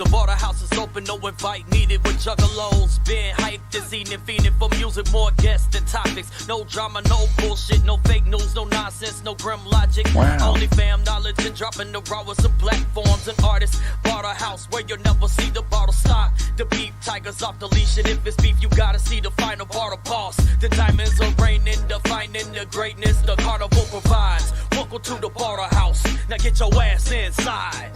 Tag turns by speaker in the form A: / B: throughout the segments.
A: The Bartlehouse is open, no invite needed with juggalos. Been hyped this evening, fiending for music, more guests than topics. No drama, no bullshit, no fake news, no nonsense, no grim logic.
B: Wow.
A: Only fam knowledge and dropping the rawest of platforms and artists. Bartlehouse, where you'll never see the bottle stock. The beef tigers off the leash, and if it's beef, you gotta see the final Bartle boss. The diamonds are raining, defining the greatness the carnival provides. Welcome to the Bartlehouse. Now get your ass inside.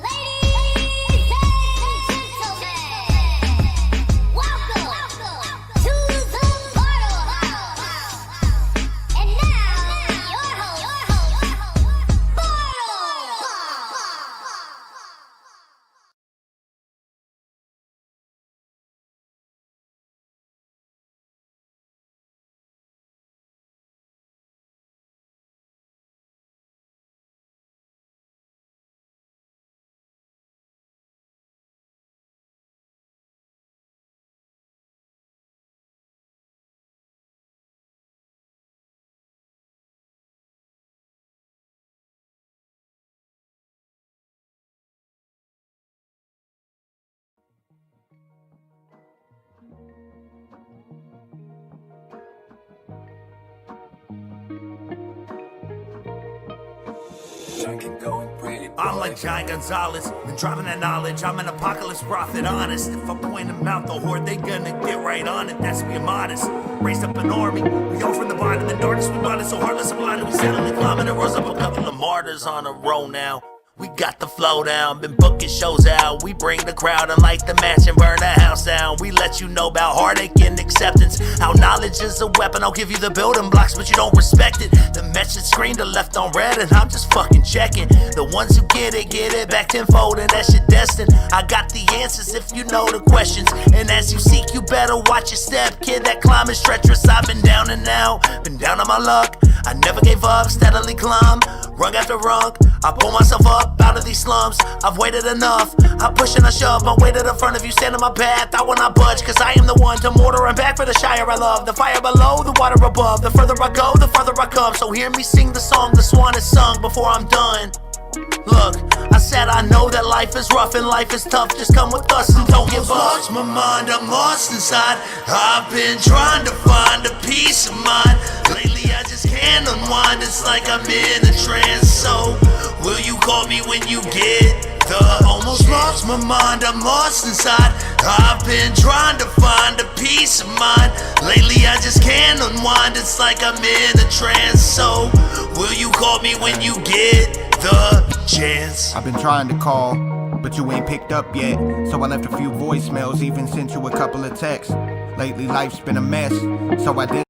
C: I'm like Giant Gonzalez, been driving that knowledge. I'm an apocalypse prophet, honest. If I point them out, the horde, they gonna get right on it. That's being modest. Raised up an army, we go from the bottom, the darkness we blinded, so heartless and blinded. We steadily climbing and rose up a couple of martyrs on a roll now. We got the flow down, been booking shows out. We bring the crowd and light the match and burn the house down. We let you know about heartache and acceptance. How knowledge is a weapon. I'll give you the building blocks, but you don't respect it. The message screen to left on red, and I'm just fucking checking. The ones who get it back tenfold, and that's your destiny. I got the answers if you know the questions. And as you seek, you better watch your step, kid. That climb is treacherous. I've been down and out, been down on my luck. I never gave up, steadily climb, rung after rung. I pull myself up out of these slums. I've waited enough. I push and I shove my way to the front. If you stand in my path, I will not budge, cause I am the one to mortar and back for the Shire I love. The fire below, the water above. The further I go, the further I come. So hear me sing the song the swan has sung before I'm done. Look, I said I know that life is rough and life is tough. Just come with us and don't give up. Lost my mind, I'm lost inside. I've been trying to find a peace of mind. Lately I just can't unwind. It's like I'm in a trance. So will you call me when you get the almost lost my mind, I'm lost inside. I've been trying to find a peace of mind. Lately I just can't unwind. It's like I'm in a trance. So will you call me when you get the chance?
B: I've been trying to call, but you ain't picked up yet. So I left a few voicemails, even sent you a couple of texts. Lately life's been a mess, so I did.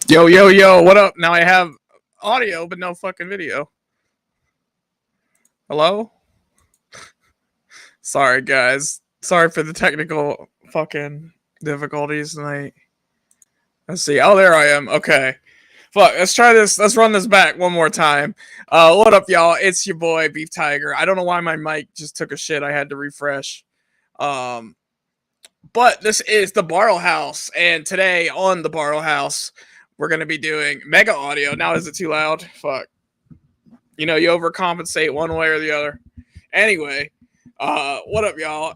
D: Yo, what up? Now I have audio, but no fucking video. Hello? Sorry, guys. Sorry for the technical fucking difficulties tonight. Let's see. Oh, there I am. Okay. Fuck, let's try this. Let's run this back one more time. What up, y'all? It's your boy, Beef Tiger. I don't know why my mic just took a shit. I had to refresh. But this is the Bartlehouse, and today on the Bartlehouse, we're going to be doing mega audio. Now, is it too loud? Fuck. You know, you overcompensate one way or the other. Anyway, what up, y'all?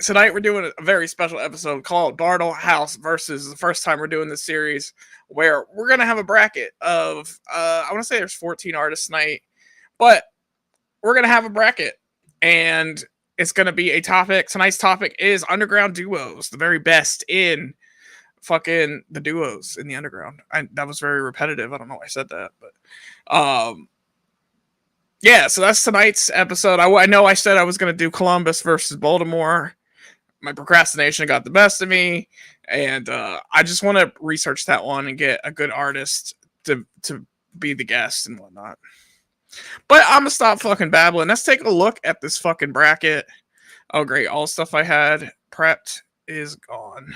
D: Tonight, we're doing a very special episode called Bartlehouse versus the first time we're doing this series, where we're going to have a bracket of, I want to say there's 14 artists tonight, but we're going to have a bracket, and it's going to be a topic. Tonight's topic is underground duos, the very best in fucking the duos in the underground. That was very repetitive. I don't know why I said that, but yeah, so that's tonight's episode. I know I said I was going to do Columbus versus Baltimore. My procrastination got the best of me, and I just want to research that one and get a good artist to be the guest and whatnot. But I'm gonna stop fucking babbling. Let's take a look at this fucking bracket. Oh, great. All the stuff I had prepped is gone.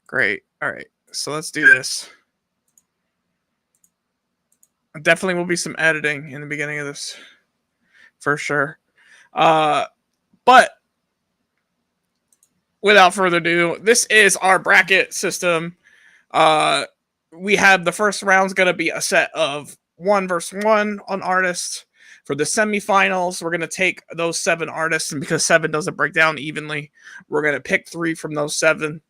D: Great. All right. So let's do this. Definitely will be some editing in the beginning of this. For sure. But without further ado, this is our bracket system. We have the first round's going to be a set of 1-versus-1 on artists. For the semifinals, we're going to take those 7 artists, and because 7 doesn't break down evenly, we're going to pick 3 from those 7,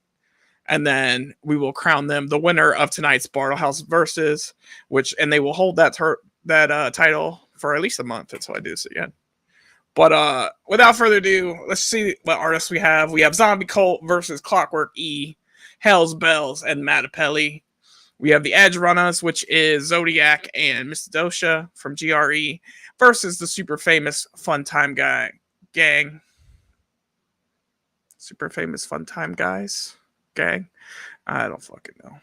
D: and then we will crown them the winner of tonight's Bartlehouse versus, and they will hold that title for at least a month until I do this again. But without further ado, let's see what artists we have. We have Zombie Cult versus Clockwork E, Hell's Bells, and Matapelli. We have the Edge Runners, which is Zodiac and Mr. Dosha from GRE, versus the super famous Fun Time Gang. Super famous Fun Time Guys gang. I don't fucking know.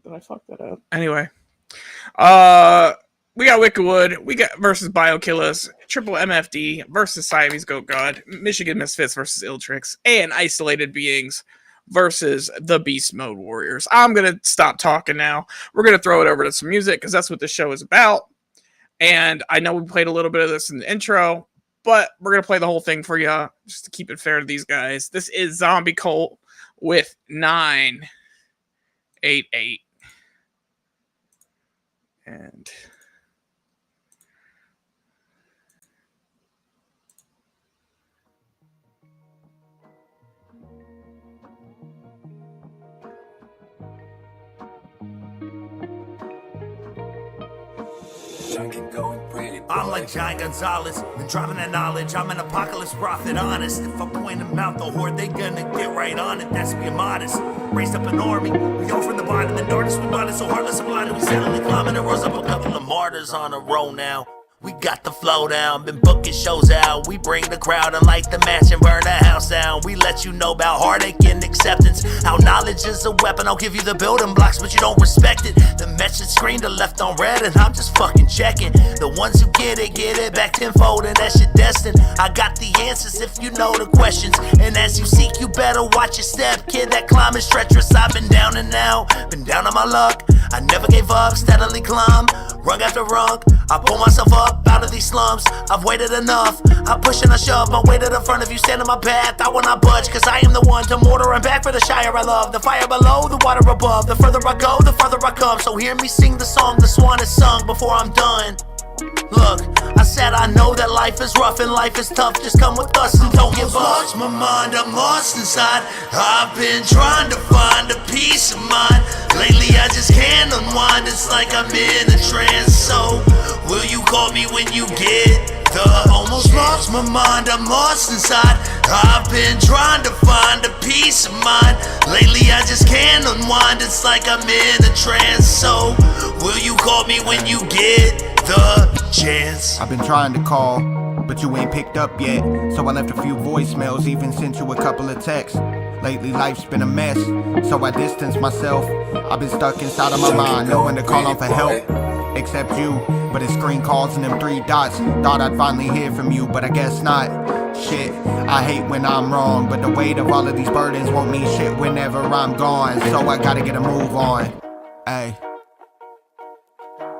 D: Did I fuck that up? Anyway. We got Wickedwood. We got versus Biokillers. Triple MFD versus Siamese Goat God. Michigan Misfits versus Iltrix. And Isolated Beings versus the Beast Mode Warriors. I'm going to stop talking now. We're going to throw it over to some music because that's what the show is about. And I know we played a little bit of this in the intro, but we're going to play the whole thing for you just to keep it fair to these guys. This is Zombie Cult with 988. And
C: I'm like Giant Gonzalez, been dropping that knowledge. I'm an apocalypse prophet, honest. If I point them out, the horde, they gonna get right on it. That's being modest. Raised up an army, we go from the bottom, the darkness, we bought it so heartless and blinded. We steadily climbing and rose up a couple of martyrs on a roll now. We got the flow down, been booking shows out. We bring the crowd and light the match and burn the house down. We let you know about heartache and acceptance. How knowledge is a weapon. I'll give you the building blocks, but you don't respect it. The message screen to left on red, and I'm just fucking checking. The ones who get it back tenfold, and that's your destined. I got the answers if you know the questions. And as you seek, you better watch your step, kid. That climb is treacherous. I've been down and out, been down on my luck. I never gave up, steadily climb, rung after rung. I pull myself up out of these slums. I've waited enough. I push and I shove my way to the front. If you stand on my path, I will not budge, cause I am the one to mortar and back for the Shire I love. The fire below, the water above. The further I go, the farther I come. So hear me sing the song the swan has sung before I'm done. Look, I said I know that life is rough and life is tough. Just come with us and don't give up. Lost my mind, I'm lost inside. I've been trying to find a peace of mind. Lately I just can't unwind. It's like I'm in a trance. So will you call me when you get the almost lost my mind, I'm lost inside. I've been trying to find a peace of mind. Lately I just can't unwind. It's like I'm in a trance. So will you call me when you get the chance?
B: I've been trying to call, but you ain't picked up yet. So I left a few voicemails, even sent you a couple of texts. Lately life's been a mess, so I distanced myself. I've been stuck inside of my mind, knowing to call on for help, except you. But his screen calls and them 3 dots. Thought I'd finally hear from you, but I guess not. Shit, I hate when I'm wrong, but the weight of all of these burdens won't mean shit whenever I'm gone. So I gotta get a move on. Ayy.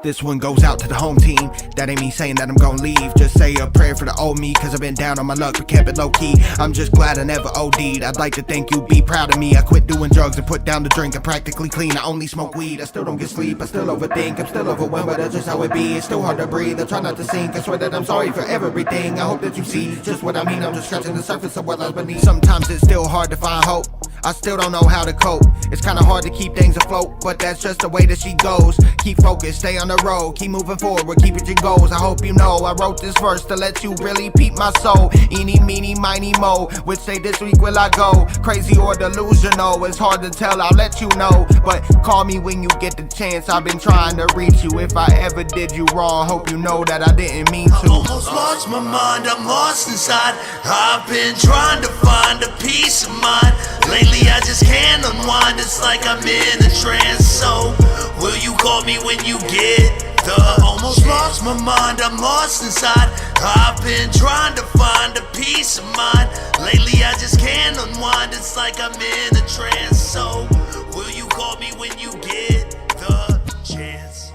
B: This one goes out to the home team. That ain't me saying that I'm gonna leave. Just say a prayer for the old me, cause I've been down on my luck but kept it low key. I'm just glad I never OD'd. I'd like to think you'd be proud of me. I quit doing drugs and put down the drink. I'm practically clean, I only smoke weed. I still don't get sleep, I still overthink. I'm still overwhelmed, but that's just how it be. It's still hard to breathe, I try not to sink. I swear that I'm sorry for everything. I hope that you see just what I mean. I'm just scratching the surface of what lies beneath. Sometimes it's still hard to find hope. I still don't know how to cope. It's kinda hard to keep things afloat, but that's just the way that she goes. Keep focused, stay on the road, keep moving forward, keep it your goals. I hope you know I wrote this verse to let you really peep my soul. Eeny, meeny, miny, mo. Which day this week will I go? Crazy or delusional? It's hard to tell, I'll let you know. But call me when you get the chance. I've been trying to reach you. If I ever did you wrong, hope you know that I didn't mean to.
C: I almost lost my mind, I'm lost inside. I've been trying to find a peace of mind. Lately I just can't unwind. It's like I'm in a trance. So will you call me when you get the almost lost my mind, I'm lost inside. I've been trying to find a peace of mind. Lately I just can't unwind. It's like I'm in a trance. So will you call me when you get the chance?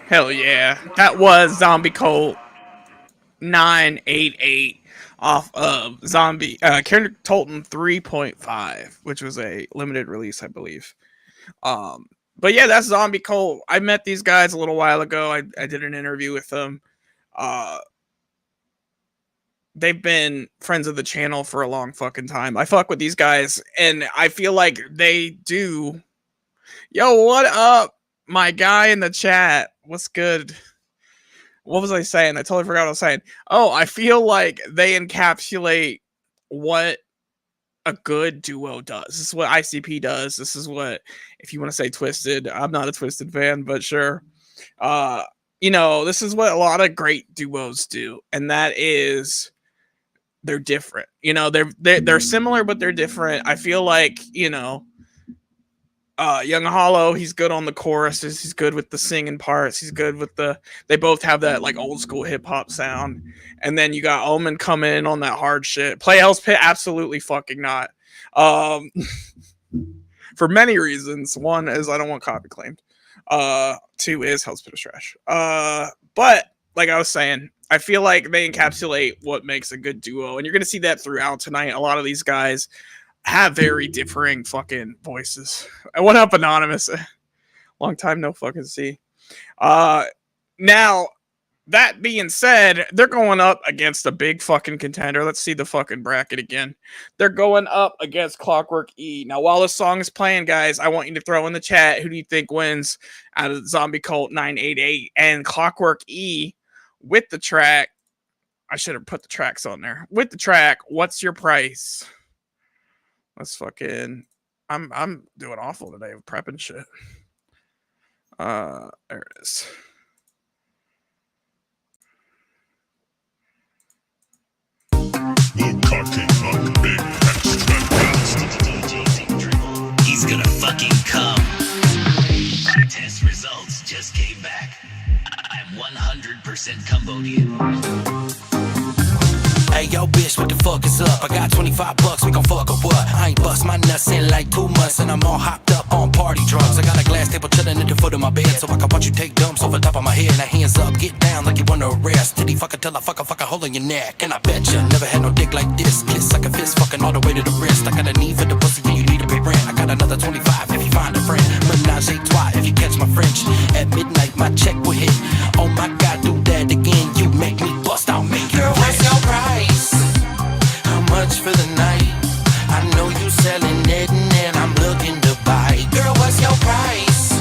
D: Hell yeah. That was Zombie Cult 988 off of Zombie Karen Tolton 3.5, which was a limited release, I believe. But yeah, that's Zombie Cult. I met these guys a little while ago. I did an interview with them. They've been friends of the channel for a long fucking time. I fuck with these guys, and I feel like they do. Yo, what up, my guy in the chat? What's good? What was I saying? I totally forgot what I was saying. Oh, I feel like they encapsulate what a good duo does. This is what ICP does. This is what, if you want to say Twisted, I'm not a Twisted fan, but sure. This is what a lot of great duos do, and that is they're different. They're similar, but they're different. I feel like, Young Hollow, he's good on the choruses, he's good with the singing parts, he's good with they both have that like old school hip hop sound. And then you got Omen coming in on that hard shit. Play Hell's Pit, absolutely fucking not. For many reasons. One is I don't want copy claimed. Two is Hell's Pit is trash. But like I was saying, I feel like they encapsulate what makes a good duo, and you're gonna see that throughout tonight. A lot of these guys have very differing fucking voices. And what up, Anonymous? Long time no fucking see. Now, that being said, they're going up against a big fucking contender. Let's see the fucking bracket again. They're going up against Clockwork E. Now, while the song is playing, guys, I want you to throw in the chat who do you think wins out of Zombie Cult 988 and Clockwork E with the track. I should have put the tracks on there. With the track, What's Your Price? Let's fucking... I'm doing awful today with prepping shit. There it is.
E: He's gonna fucking come. My test results just came back. I'm 100% Cambodian.
F: Hey, yo, bitch, what the fuck is up? I got $25, we gon' fuck or what? I ain't bust my nuts in like 2 months, and I'm all hopped up on party drugs. I got a glass table chillin' at the foot of my bed, so I can watch you take dumps over top of my head. Now hands up, get down like you wanna arrest. Titty fucker till I fuck a hole in your neck. And I bet you never had no dick like this. Kiss like a fist, fucking all the way to the wrist. I got a need for the pussy, and you need to pay rent. I got another 25 if you find a friend. Menage a trois if you catch my French. At midnight, my check will hit. Oh my God, do that again. You make me bust, I'll make you. Girl, what's your price? How much for the night? I know you selling it and I'm looking to buy. Girl, what's your price?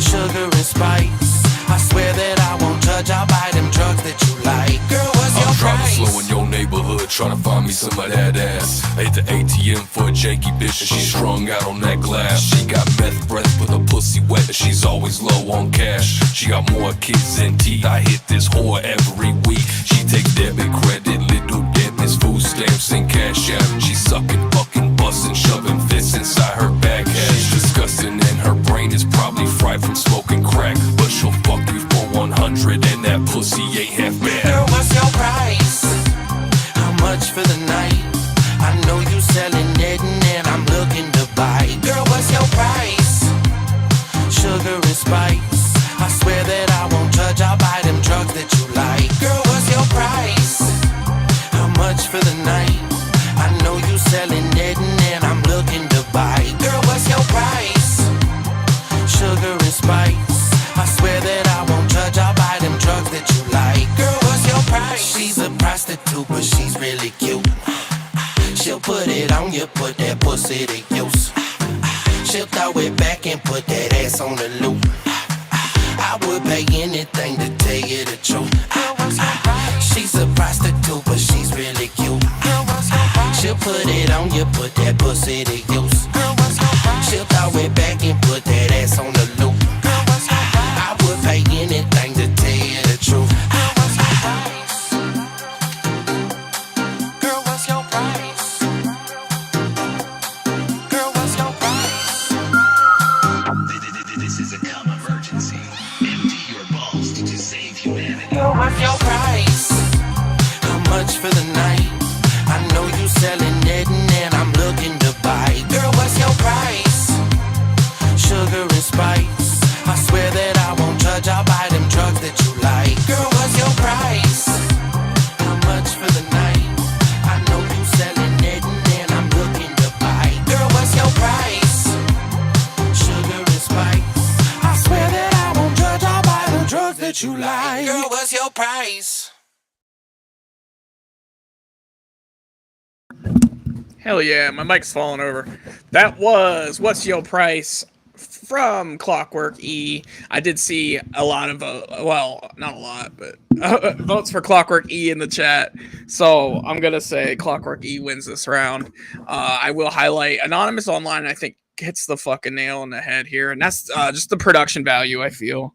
F: Sugar and spice. I swear that I won't judge, I'll buy them drugs that you like. Girl, what's your price? I'm driving slow in your neighborhood, trying to find me some of that ass. I hit the ATM for a janky bitch and she's strung out on that glass. She got meth breath with her pussy wet and she's always low on cash. She got more kids than teeth, I hit this whore every week. She takes debit, credit, little debits, food stamps and cash out. She's sucking, fucking, busting, shoving fists inside her bag. She's disgusting and her brain is probably fried from smoking crack. But she'll fuck you for 100 and that pussy ain't half bad. Girl, what's your price? How much for the night? I know you selling it and I'm looking to buy. Girl, what's your price? Sugar and spice. I swear that I won't judge, I'll buy them drugs that you like. Girl, what's your price? How much for the night? I know you selling it and I'm looking to buy. Girl, what's your price? Sugar and spice. I swear that I won't judge, I'll buy them drugs that you like. Girl, what's your price? She's a prostitute, but she's really cute. She'll put it on you, put that pussy to use. She'll throw it back and put that ass on the loop. I would pay anything to tell you the truth. She's a prostitute, but she's really cute. She'll put it on you, put that pussy to use. She'll throw it back and put that ass on the loop. I would pay anything to tell you the truth. Girl, what's your price? Girl, what's your price?
E: This is a cum emergency. Empty your balls to save humanity.
F: Girl, what's your price? How much for the night? I know you selling it and I'm looking to buy. Girl, price?
D: Hell yeah, my mic's falling over. That was What's Your Price from Clockwork E. I did see a lot of, well, not a lot, but votes for Clockwork E in the chat. So I'm going to say Clockwork E wins this round. I will highlight Anonymous Online, I think, hits the fucking nail on the head here. And that's just the production value, I feel.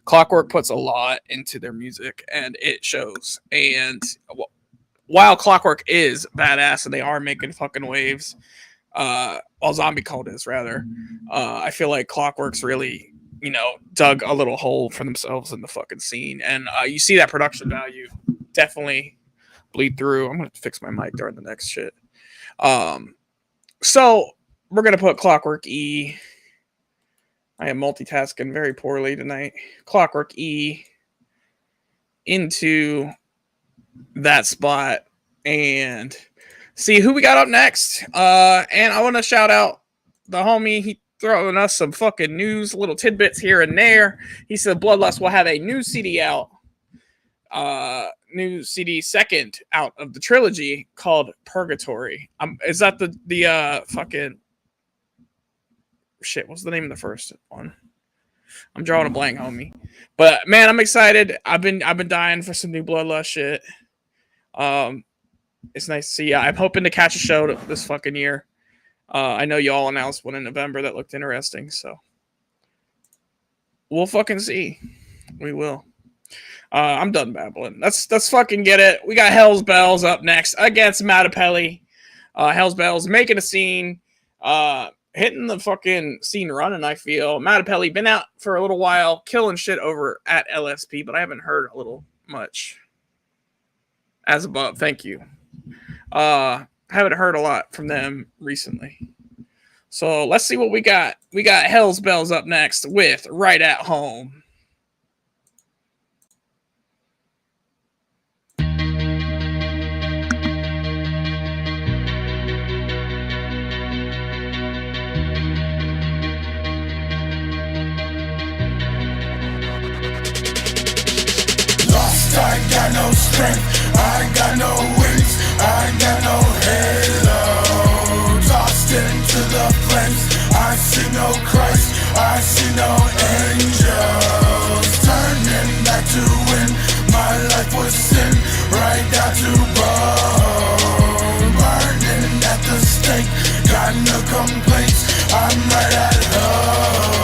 D: Clockwork puts a lot into their music, and it shows. And while Clockwork is badass and they are making fucking waves, well, Zombie Cult is rather, I feel like Clockwork's really, dug a little hole for themselves in the fucking scene. And you see that production value definitely bleed through. I'm going to fix my mic during the next shit. So we're going to put Clockwork E. I am multitasking very poorly tonight. Clockwork E into that spot and see who we got up next. And I want to shout out the homie. He throwing us some fucking news, little tidbits here and there. He said Bloodlust will have a new CD out. New CD second out of the trilogy called Purgatory. Is that the fucking shit? What's the name of the first one? I'm drawing a blank, homie. But man, I'm excited. I've been dying for some new Bloodlust shit. It's nice to see. I'm hoping to catch a show this fucking year. I know you all announced one in November that looked interesting, so we'll fucking see. We will. I'm done babbling. Let's fucking get it. We got Hell's Bells up next against Matapelli. Hell's Bells making a scene, hitting the fucking scene running, I feel. Matapelli been out for a little while, killing shit over at LSP, but I haven't heard a little much. As above, thank you. Haven't heard a lot from them recently. So let's see what we got. We got Hell's Bells up next with Right at Home.
G: I got no strength, I got no wings, I got no halo. Tossed into the flames, I see no Christ, I see no angels. Turning back to when my life was sin, right down to bone. Burning at the stake, got no complaints, I'm right at home.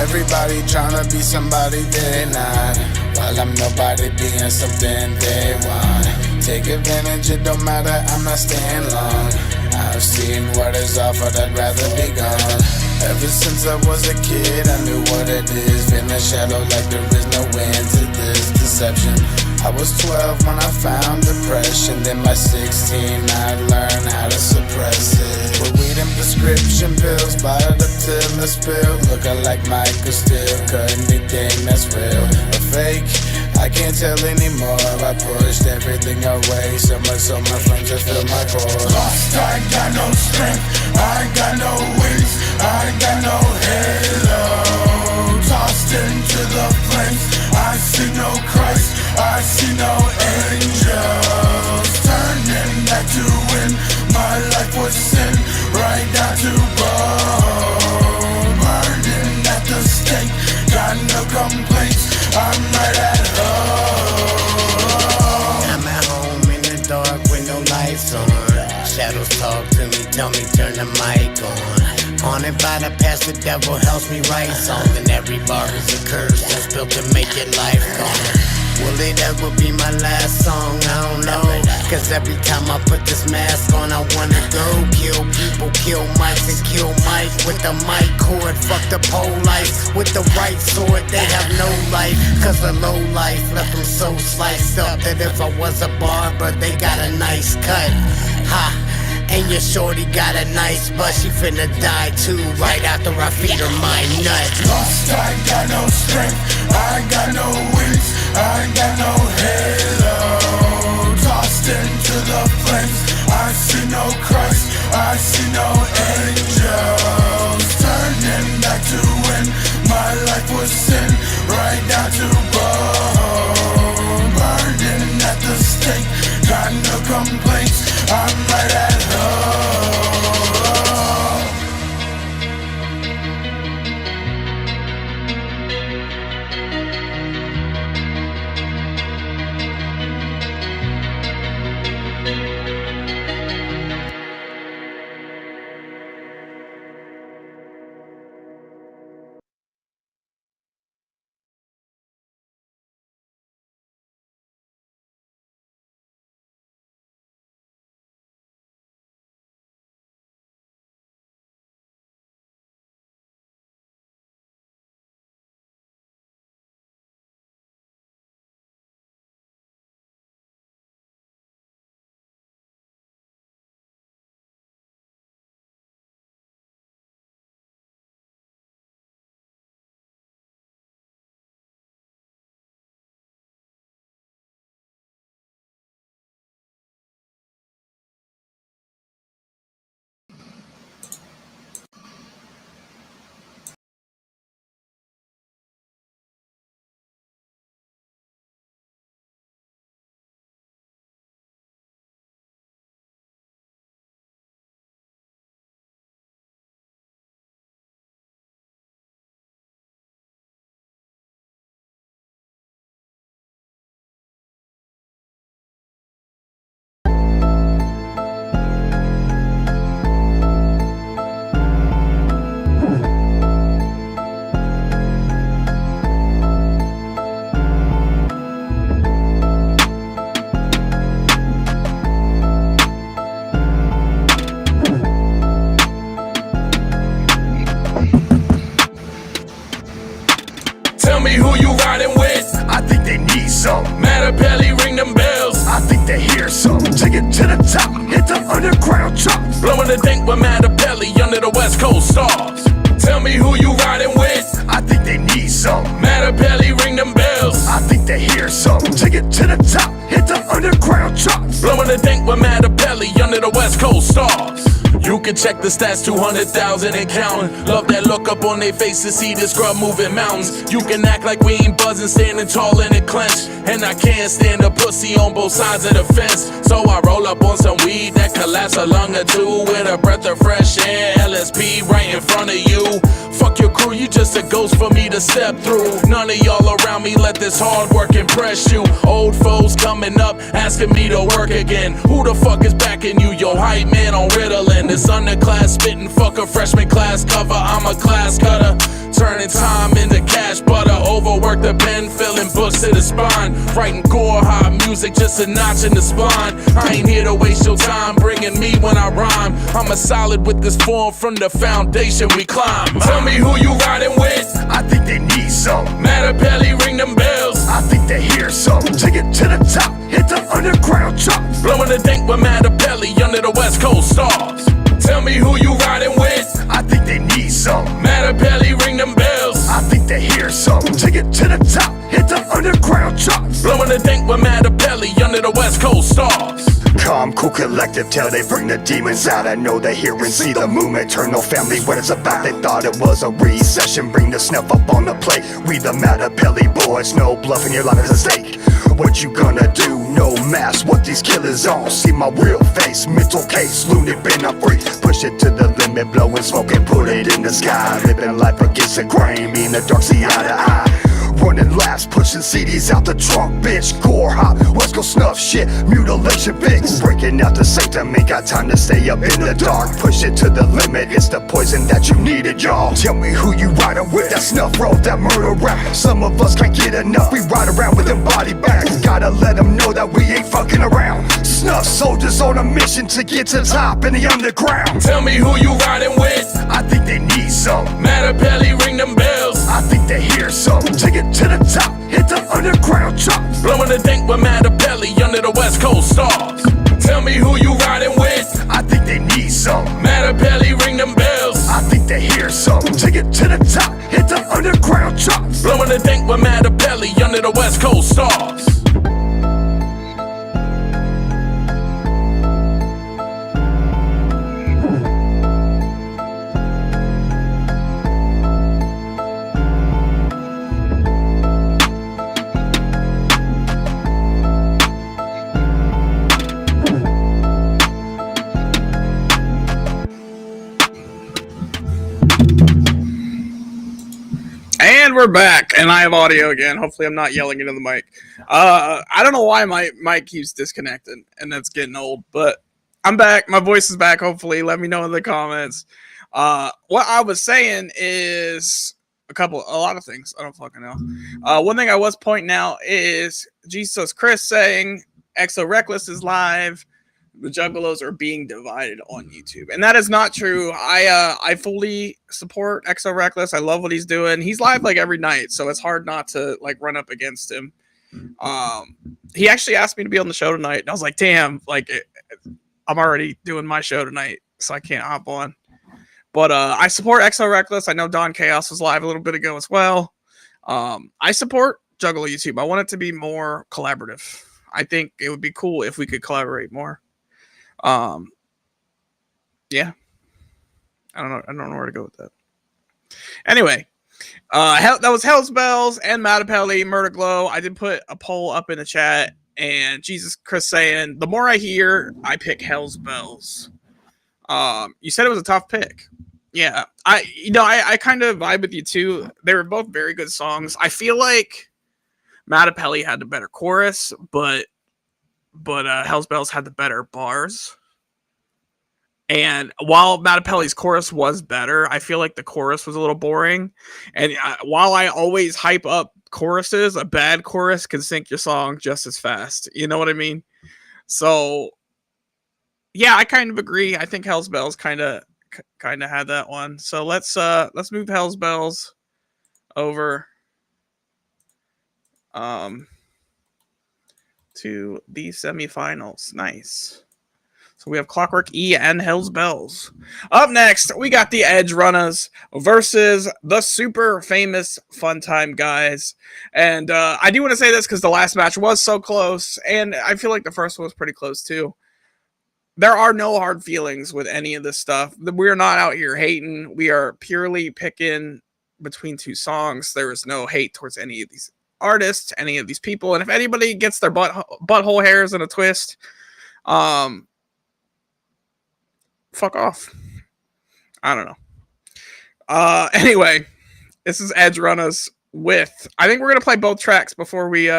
G: Everybody tryna be somebody they're not, while I'm nobody being something they want. Take advantage, it don't matter, I'm not staying long. I've seen what is offered, I'd rather be gone. Ever since I was a kid, I knew what it is. Been a shadow like there is no end to this deception. I was 12 when I found depression. Then by 16 I learned how to suppress it. With weed and prescription pills, bottled up till I spill. Looking like Michael still cut anything that's real or fake. I can't tell anymore, I pushed everything away. So much so my friends just fill my pores. Lost, I got no strength, I got no wings, I got no halo. Tossed into the flames, I see no Christ, I see no angels. Turning back to when my life was sin, right down to bone. Burning at the stake, got no complaints, I'm right at home. I'm at home in the dark with no lights on. Shadows talk to me, tell me turn the mic on. Haunted by the past, the devil helps me write songs. And every bar is a curse that's built to make your life gone. Will it ever be my last song? I don't know. Cause every time I put this mask on, I wanna go kill people, kill mics and kill Mike with the mic cord. Fuck the whole life with the right sword. They have no life, cause the low life left them so sliced up that if I was a barber, they got a nice cut. Ha! And your shorty got a nice butt, she finna die too, right after I feed her my nut. Lost, I got no strength, I got no wings, I got no halo. Tossed into the flames, I see no Christ, I see no angels. Turning back to when my life was sin, right down to bone.
H: Mattapelli, ring them bells.
C: I think they hear something. Take it to the top, hit the underground chop.
H: Blowing the dink with Mattapelli under the West Coast stars. Tell me who you riding with.
C: I think they need some.
H: Mattapelli, ring them bells.
C: I think they hear something. Take it to the top, hit the underground chop.
H: Blowing the dink with Mattapelli under the West Coast stars. You can check the stats, 200,000 and counting. Love that look up on their faces, see this scrub moving mountains. You can act like we ain't buzzing, standing tall in a clench. And I can't stand a pussy on both sides of the fence. So I roll up on some weed that collapse a lung or two with a breath of fresh air, LSP right in front of you. Fuck your crew, you just a ghost for me to step through. None of y'all around me let this hard work impress you. Old foes coming up, asking me to work again. Who the fuck is backing you? Yo, hype man on Ritalin. This underclass spitting, fuck a freshman class cover. I'm a class cutter, turning time into cash butter. Overwork the pen, filling books to the spine. Writing gore high music, just a notch in the spine. I ain't here to waste your time, bringing me when I rhyme. I'm a solid with this form from the foundation we climb. Tell me who you riding with.
C: I think they need some.
H: Mattapelli, ring them bells.
C: I think they hear something. Take it to the top, hit the underground chop.
H: Blowing the dink with Mattapelli under the West Coast stars. Tell me who you riding with.
C: I think they need some.
H: Mattapelli, ring them bells.
C: I think they hear something. Take it to the top, hit the underground chop.
H: Blowing the dink with Mattapelli under the West Coast stars.
C: Calm, cool, collective till they bring the demons out. I know they hear and see the movement. Turn no family what it's about. They thought it was a recession. Bring the snuff up on the plate. We the Mattapelli boys. No bluffing, your life is at stake. What you gonna do? No mask. What these killers on? See my real face. Mental case. Looney bin, I'm free. Push it to the limit. Blowing smoke and put it in the sky. Living life against the grain. Me in the dark, see eye to eye. Running laps, pushing CDs out the trunk, bitch. Gore hop, West Coast snuff shit, mutilation pics. Breaking out the sanctum, ain't got time to stay up in the dark. Push it to the limit, it's the poison that you needed, y'all. Tell me who you riding with, that snuff roll, that murder rap. Some of us can't get enough, we ride around with them body bags. Gotta let them know that we ain't fucking around. Snuff soldiers on a mission to get to the top in the underground.
H: Tell me who you riding with.
C: I think they need some.
H: Mattapelli, ring them bells.
C: I think they hear something. Take it to the top, hit the underground chop.
H: Blowing the dink with Mattapelli under the West Coast stars. Tell me who you riding with.
C: I think they need some.
H: Mattapelli, ring them bells.
C: I think they hear something. Take it to the top, hit the underground chop.
H: Blowing the dink with Mattapelli under the West Coast stars.
D: And we're back, and I have audio again. Hopefully I'm not yelling into the mic. I don't know why my mic keeps disconnecting, and that's getting old, but I'm back. My voice is back, hopefully. Let me know in the comments. What I was saying is a lot of things. I don't fucking know. One thing I was pointing out is Jesus Chris saying Exo Reckless is live. The Juggalos are being divided on YouTube, and that is not true. I fully support Exo Reckless. I love what he's doing. He's live like every night, so it's hard not to like run up against him. He actually asked me to be on the show tonight, and I was like, damn, like I'm already doing my show tonight, so I can't hop on. But I support Exo Reckless. I know Don Chaos was live a little bit ago as well. I support Juggalo YouTube. I want it to be more collaborative. I think it would be cool if we could collaborate more. Yeah, I don't know where to go with that. Anyway, that was Hell's Bells and Mattapelli, Murder Glow. I did put a poll up in the chat, and Jesus Chris saying, the more I hear, I pick Hell's Bells. You said it was a tough pick. Yeah, I kind of vibe with you too. They were both very good songs. I feel like Mattapelli had the better chorus, but Hell's Bells had the better bars. And while Mattapelli's chorus was better, I feel like the chorus was a little boring. And while I always hype up choruses, a bad chorus can sink your song just as fast. You know what I mean? So, yeah, I kind of agree. I think Hell's Bells kind of had that one. So let's move Hell's Bells over. to the semifinals. Nice. So we have Clockwork E and Hell's Bells. Up next, we got the Edge Runners versus the super famous Funtime guys. And I do want to say this because the last match was so close, and I feel like the first one was pretty close too. There are no hard feelings with any of this stuff. We're not out here hating. We are purely picking between two songs. There is no hate towards any of these artists, any of these people. And if anybody gets their butthole hairs in a twist, fuck off. I don't know. Anyway, this is Edge Runners with, I think we're going to play both tracks before we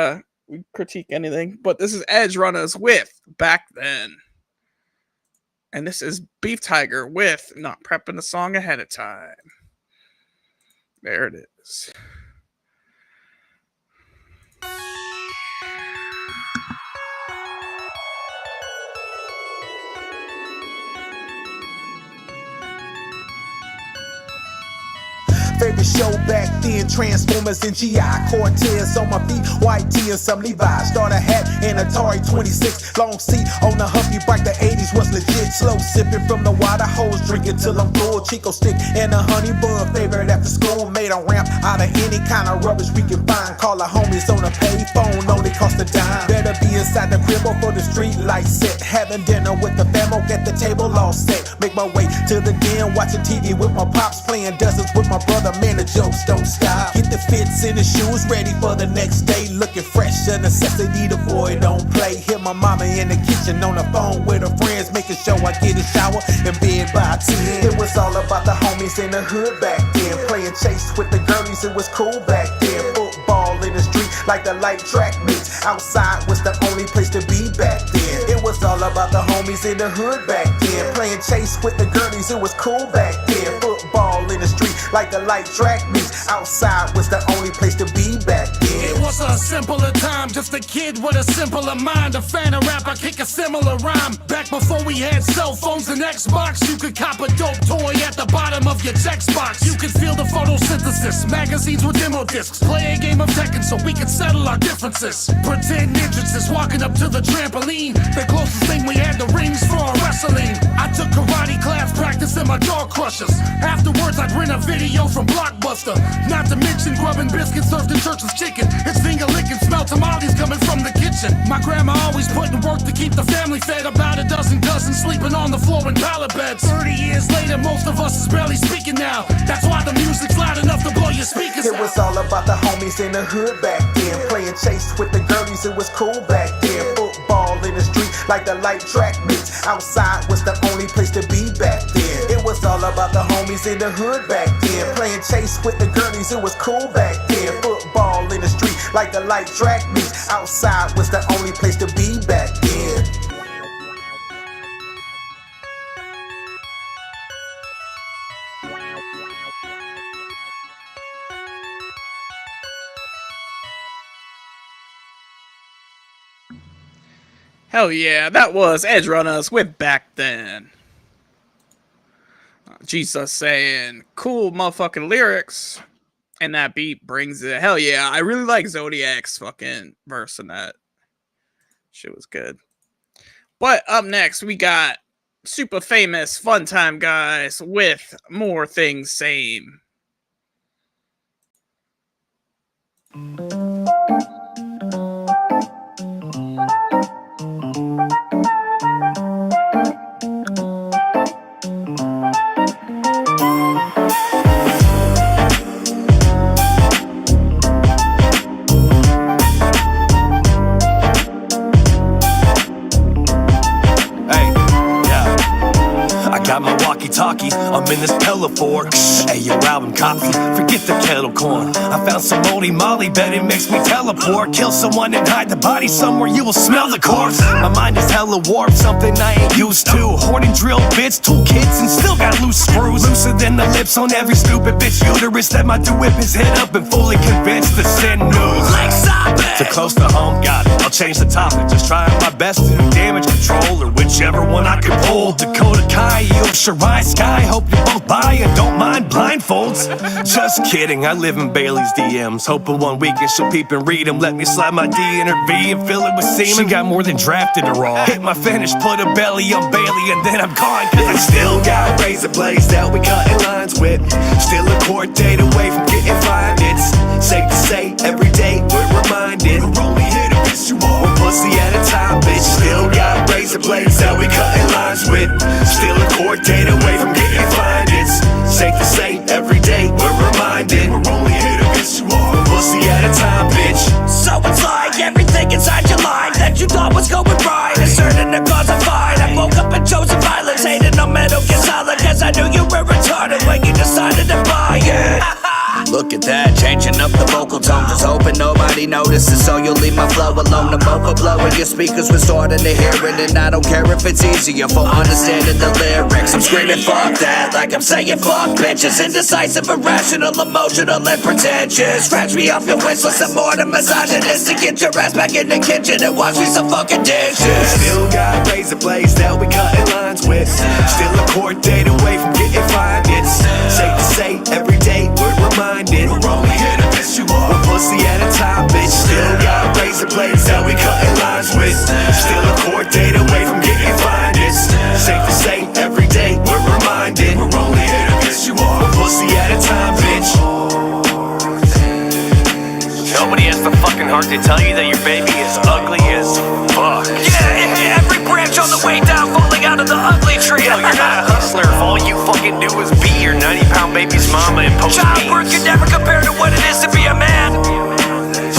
D: critique anything, but this is Edge Runners with Back Then. And this is Beef Tiger with Not Prepping the Song Ahead of Time. There it is.
I: Favorite show back then, Transformers and GI. Cortez on my feet, white tee and some Levi's. Starter hat and Atari 26. Long seat on the Huffy bike, the 80s was legit. Slow sipping from the water hose, drinking till I'm full. Chico stick and a honey bun. Favorite after school, made a ramp out of any kind of rubbish we can find. Call the homies on a payphone, only cost a dime. Better be inside the crib for the street lights set. Having dinner with the famo at the table all set. Make my way to the den, watching TV with my pops, playing dozens with my brother. Man, the jokes don't stop. Get the fits in the shoes, ready for the next day. Looking fresh, a necessity to boy don't play. Hear my mama in the kitchen on the phone with her friends, making sure I get a shower in bed by 10. It was all about the homies in the hood back then. Playing chase with the girlies, it was cool back then. Football in the street like the light track meets. Outside was the only place to be back then. It was all about the homies in the hood back then. Playing chase with the girlies, it was cool back then. Football in the street like the light track meets. Outside was the only place to be back then.
F: It was a simpler time, just a kid with a simpler mind. A fan of rap, I kick a similar rhyme. Back before we had cell phones and Xbox, you could cop a dope toy at the bottom of your text box. You could feel the photosynthesis, magazines with demo discs. Play a game of Tekken so we could settle our differences. Pretend entrances, walking up to the trampoline. The closest thing we had to rings for our wrestling. I took karate class, practicing my jaw crushers. Afterwards, I'd rent a video from Blockbuster. Not to mention grubbing biscuits served in church's chicken. It's finger licking, smell tamales coming from the kitchen. My grandma always putting work to keep the family fed. About a dozen cousins sleeping on the floor in pallet beds. 30 years later, most of us is barely speaking now. That's why the music's loud enough to blow your speakers out.
I: It was all about the homies in the hood back then. Playing chase with the girlies, it was cool back then. Football in the street like the light track meets. Outside was the only place to be back then. It was all about the homies in the hood back then. Playing chase with the girlies, it was cool back then. Football in the street like the light track meets. Outside was the only place to be back then.
D: Hell yeah, that was Edge Runners with Back Then. Jesus saying cool motherfucking lyrics, and that beat brings it. Hell yeah, I really like Zodiac's fucking verse in that. Shit was good. But up next, we got super famous Funtime guys with More Things Same.
J: Got my walkie-talkie, I'm in this Pelleport. Hey, your album copy, forget the kettle corn. I found some moldy molly, bet it makes me teleport. Kill someone and hide the body somewhere you will smell the corpse. My mind is hella warped, something I ain't used to. Hoarding drill bits, toolkits, and still got loose screws. Looser than the lips on every stupid bitch uterus. That my do whip his head up and fully convinced to send news. So close to home, got it, I'll change the topic. Just trying my best to do damage control, or whichever one I can pull. Dakota Kai, Shirai, die. Hope you both buy and don't mind blindfolds. Just kidding, I live in Bailey's DMs. Hoping one weekend she'll peep and read them. Let me slide my D in her V and fill it with semen. She got more than drafted her raw. Hit my finish, put a belly on Bailey, and then I'm gone. Cause I still got razor blades that we cutting lines with. Still a court date away from getting fined. It's safe to say every day we're reminded we're only here to piss you off. One pussy at a time, bitch. Still got razor blades that we cutting lines with. Still a court date away from getting fined. It's safe to say every day we're reminded we're only here to piss you off. One pussy at a time, bitch.
F: So it's like everything inside your mind that you thought was going right is certain to cause a fight. I woke up and chose violence, hating on Metal Gear Solid, cause I knew you were retarded when you decided to buy it.
A: Look at that, changing up the vocal tone, just hoping nobody notices, so you'll leave my flow alone. The vocal blowing your speakers was starting to hear it, and I don't care if it's easier for understanding the lyrics. I'm screaming fuck that, like I'm saying fuck bitches. Indecisive, irrational, emotional, and pretentious. Scratch me off your wish list, some more to misogynist, to get your ass back in the kitchen and wash me some fucking dishes.
J: Still got razor blades that we cutting lines with. Still a court date away from getting fined. It's safe to say every day we're reminded we're only here to piss you off. One pussy at a time, bitch. Still got razor blades that we cutting lines with. Still a court date away from getting fined. It's safe to say every day we're reminded we're only here to piss you off. One pussy at a time, bitch.
K: Nobody has the fucking heart to tell you that your baby is ugly as fuck.
F: Yeah, every branch on the way down falling out of the ugly tree.
K: Yo, you're not a hustler if all you fucking do is beat your 90-pound baby's mama and post
F: Child work can never compare to what it is to be a man.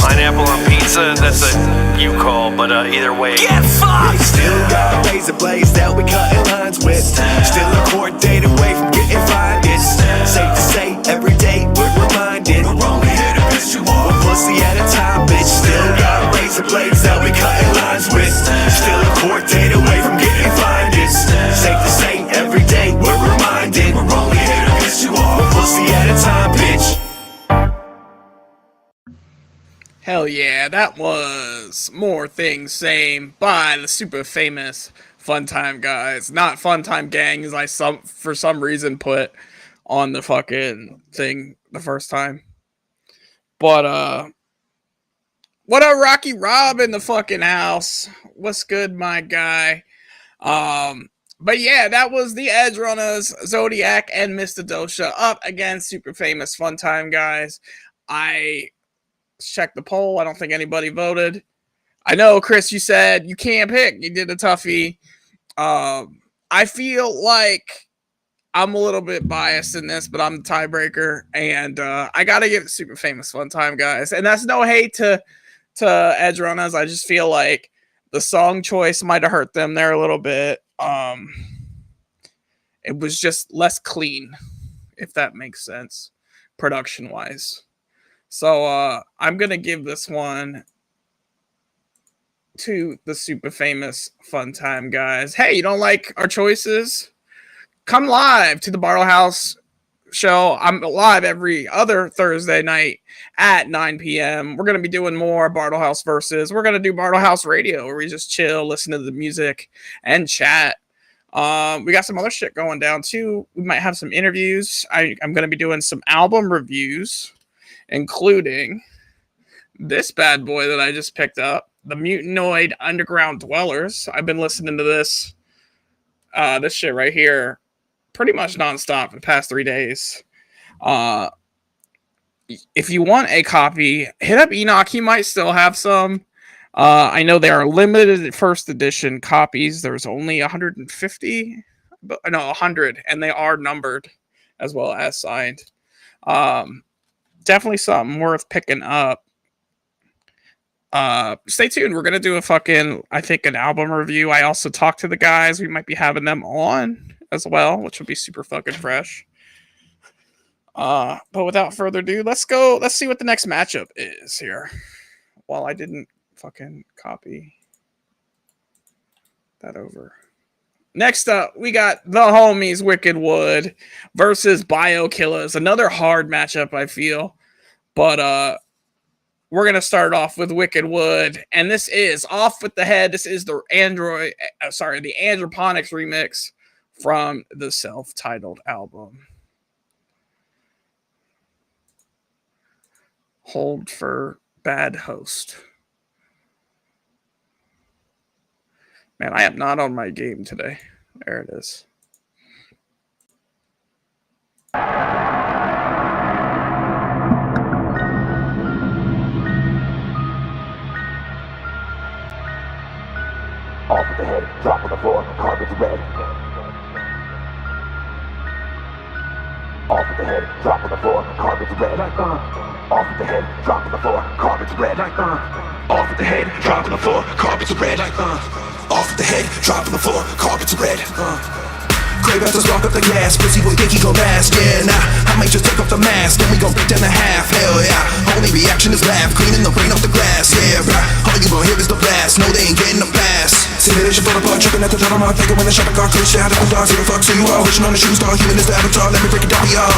K: Pineapple on pizza, that's a you call, but either way.
F: Get fucked!
J: Still got razor blades that we cutting lines with. Still a court date away from getting fined. It's safe to say every day we're reminded we're only here to piss you off. One pussy at a time, bitch. Still got razor blades that we cutting lines with. Still a court date away from getting fined. It's safe to say every day we're reminded we're only here to piss you off. One pussy at a time, bitch.
D: Hell yeah, that was More Things Same by the super famous Funtime Guys. Not Funtime Gang, as I for some reason put on the fucking thing the first time. But, what up, Rocky Rob in the fucking house? What's good, my guy? But yeah, that was the Edge Runners, Zodiac, and Mr. Dosha up against super famous Funtime Guys. I checked the poll. I don't think anybody voted. I know, Chris, you said you can't pick. You did a toughie. I feel like I'm a little bit biased in this, but I'm the tiebreaker, and I gotta give it super famous Funtime Guys. And that's no hate to Edge Runners. I just feel like the song choice might have hurt them there a little bit. It was just less clean, if that makes sense, production wise. So I'm gonna give this one to the super famous Funtime Guys. Hey, you don't like our choices? Come live to the Bartlehouse show. I'm live every other Thursday night at 9 p.m. We're going to be doing more Bartlehouse versus. We're going to do Bartlehouse Radio, where we just chill, listen to the music, and chat. We got some other shit going down, too. We might have some interviews. I'm going to be doing some album reviews, including this bad boy that I just picked up, the Mutanoid Underground Dwellers. I've been listening to this shit right here pretty much nonstop for the past 3 days. If you want a copy, hit up Enoch. He might still have some. I know they are limited first edition copies. There's only 150, but no, 100, and they are numbered as well as signed. Definitely something worth picking up. Stay tuned. We're gonna do I think an album review. I also talked to the guys. We might be having them on as well, which would be super fucking fresh. But without further ado, let's go. Let's see what the next matchup is here. While I didn't fucking copy that over. Next up, we got the homies Wicked Wood versus Bio Killers. Another hard matchup, I feel. But we're gonna start off with Wicked Wood, and this is Off with the Head. This is the Androponics remix from the self-titled album. Hold for Bad Host. Man, I am not on my game today. There it is.
L: Off with the head, drop on the floor, carpet's red. Off with the head, drop on the floor, carpet's red. Off with the head, drop on the floor, carpet's red.
J: Off with the head, drop on the floor, carpets are red. Off with the head, drop on the floor, carpets are red. Grey bastards lock up the gas, pussy boy think he gon' last. Yeah, nah, I might just take off the mask, then we gon' break down the half. Hell yeah, only reaction is laugh, cleaning the rain off the grass. Yeah, right, all you gon' hear is the blast, no they ain't getting a pass. Simulation fall apart, tripping at the drum, I'm thinking when the shopping car clears, shit, how the dogs give a fuck to you all. Wishing on the shooting star, human is the avatar, let me break it down for y'all.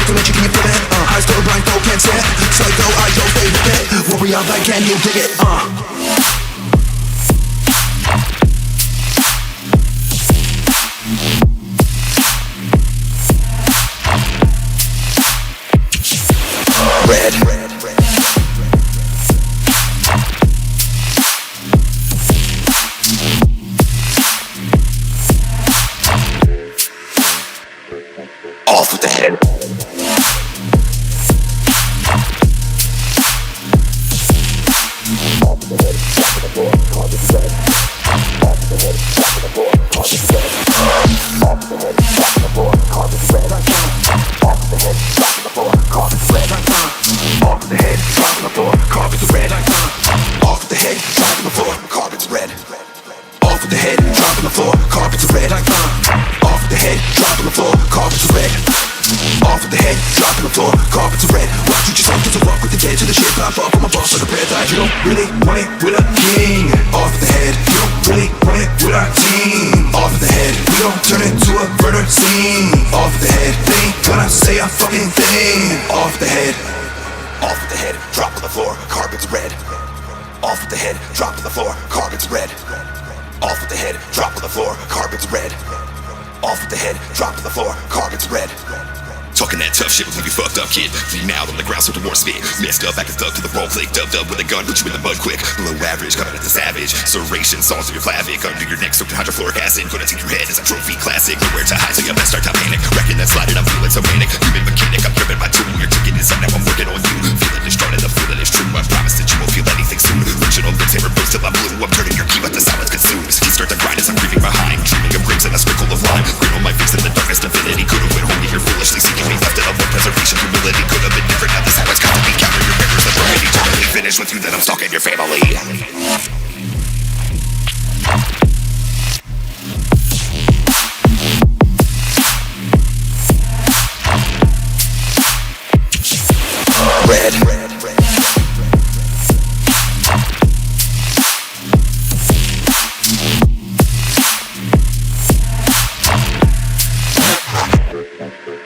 J: Flipping at you, can you feel it? High still blindfold, can't stand. Psycho, I don't stay with it. Worry all like, can you dig it? Red. Off with the head.
L: Off with the head, drop on the floor, carpet's red. Off with the head, drop on the floor, carpet's red. Off with the head, drop on the floor, carpet's red. Off with the head, drop on the floor, carpet's red.
J: Off with the head, drop on the floor, carpets are red. Off with the head, drop on the floor, carpets are red. Off with the head, drop on the floor, carpets are red. Off with the head, drop on the floor, carpets are red. Off with the head, drop on the floor, carpets are red. Watch what you talk, get to walk with the dead till the shit pop up on my boss like a bread light. You don't really want it with a king. Off with the head, you don't really want it with our team. Off with the head, we gon' turn it to a murder scene. Off with the head, they ain't gonna say a fucking thing. Off with the head. Off with the head, drop on the floor, carpet's red. Off with the head, drop on the floor, carpet's red. Off with the head, drop on the floor, carpet's red. Off with the head, drop on the floor, carpet's red.
M: Talking that tough shit will leave you fucked up, kid. Lean out on the ground so the war spit. Messed up, back and stuck to the roll click. Dubbed up with a gun, put you in the mud quick. Below average, coming as a savage. Serration, songs of your clavic. Under your neck, soaked in hydrofluoric acid. Gonna take your head as a trophy classic. Nowhere to hide, so you best start to panic. Wrecking that sliding, I'm feeling so manic. Human mechanic, I'm gripping my tool. Your ticket is up, now I'm working on you. Feeling distraught, the feeling is true. I promise that you won't feel anything soon. Original lightsaber burst till I'm blue. I'm turning your key, but the silence consumes. You start to grind as I'm creeping behind. Dreaming of grapes and a sprinkle of lime. Grin on my face in the darkness, divinity. Could've went home, you're foolishly seeking me. Left it up, preservation, humility could have been different. Now this how it's gotta be. Counter your errors, the variety. Totally finished with you, then I'm stalking your family. Red.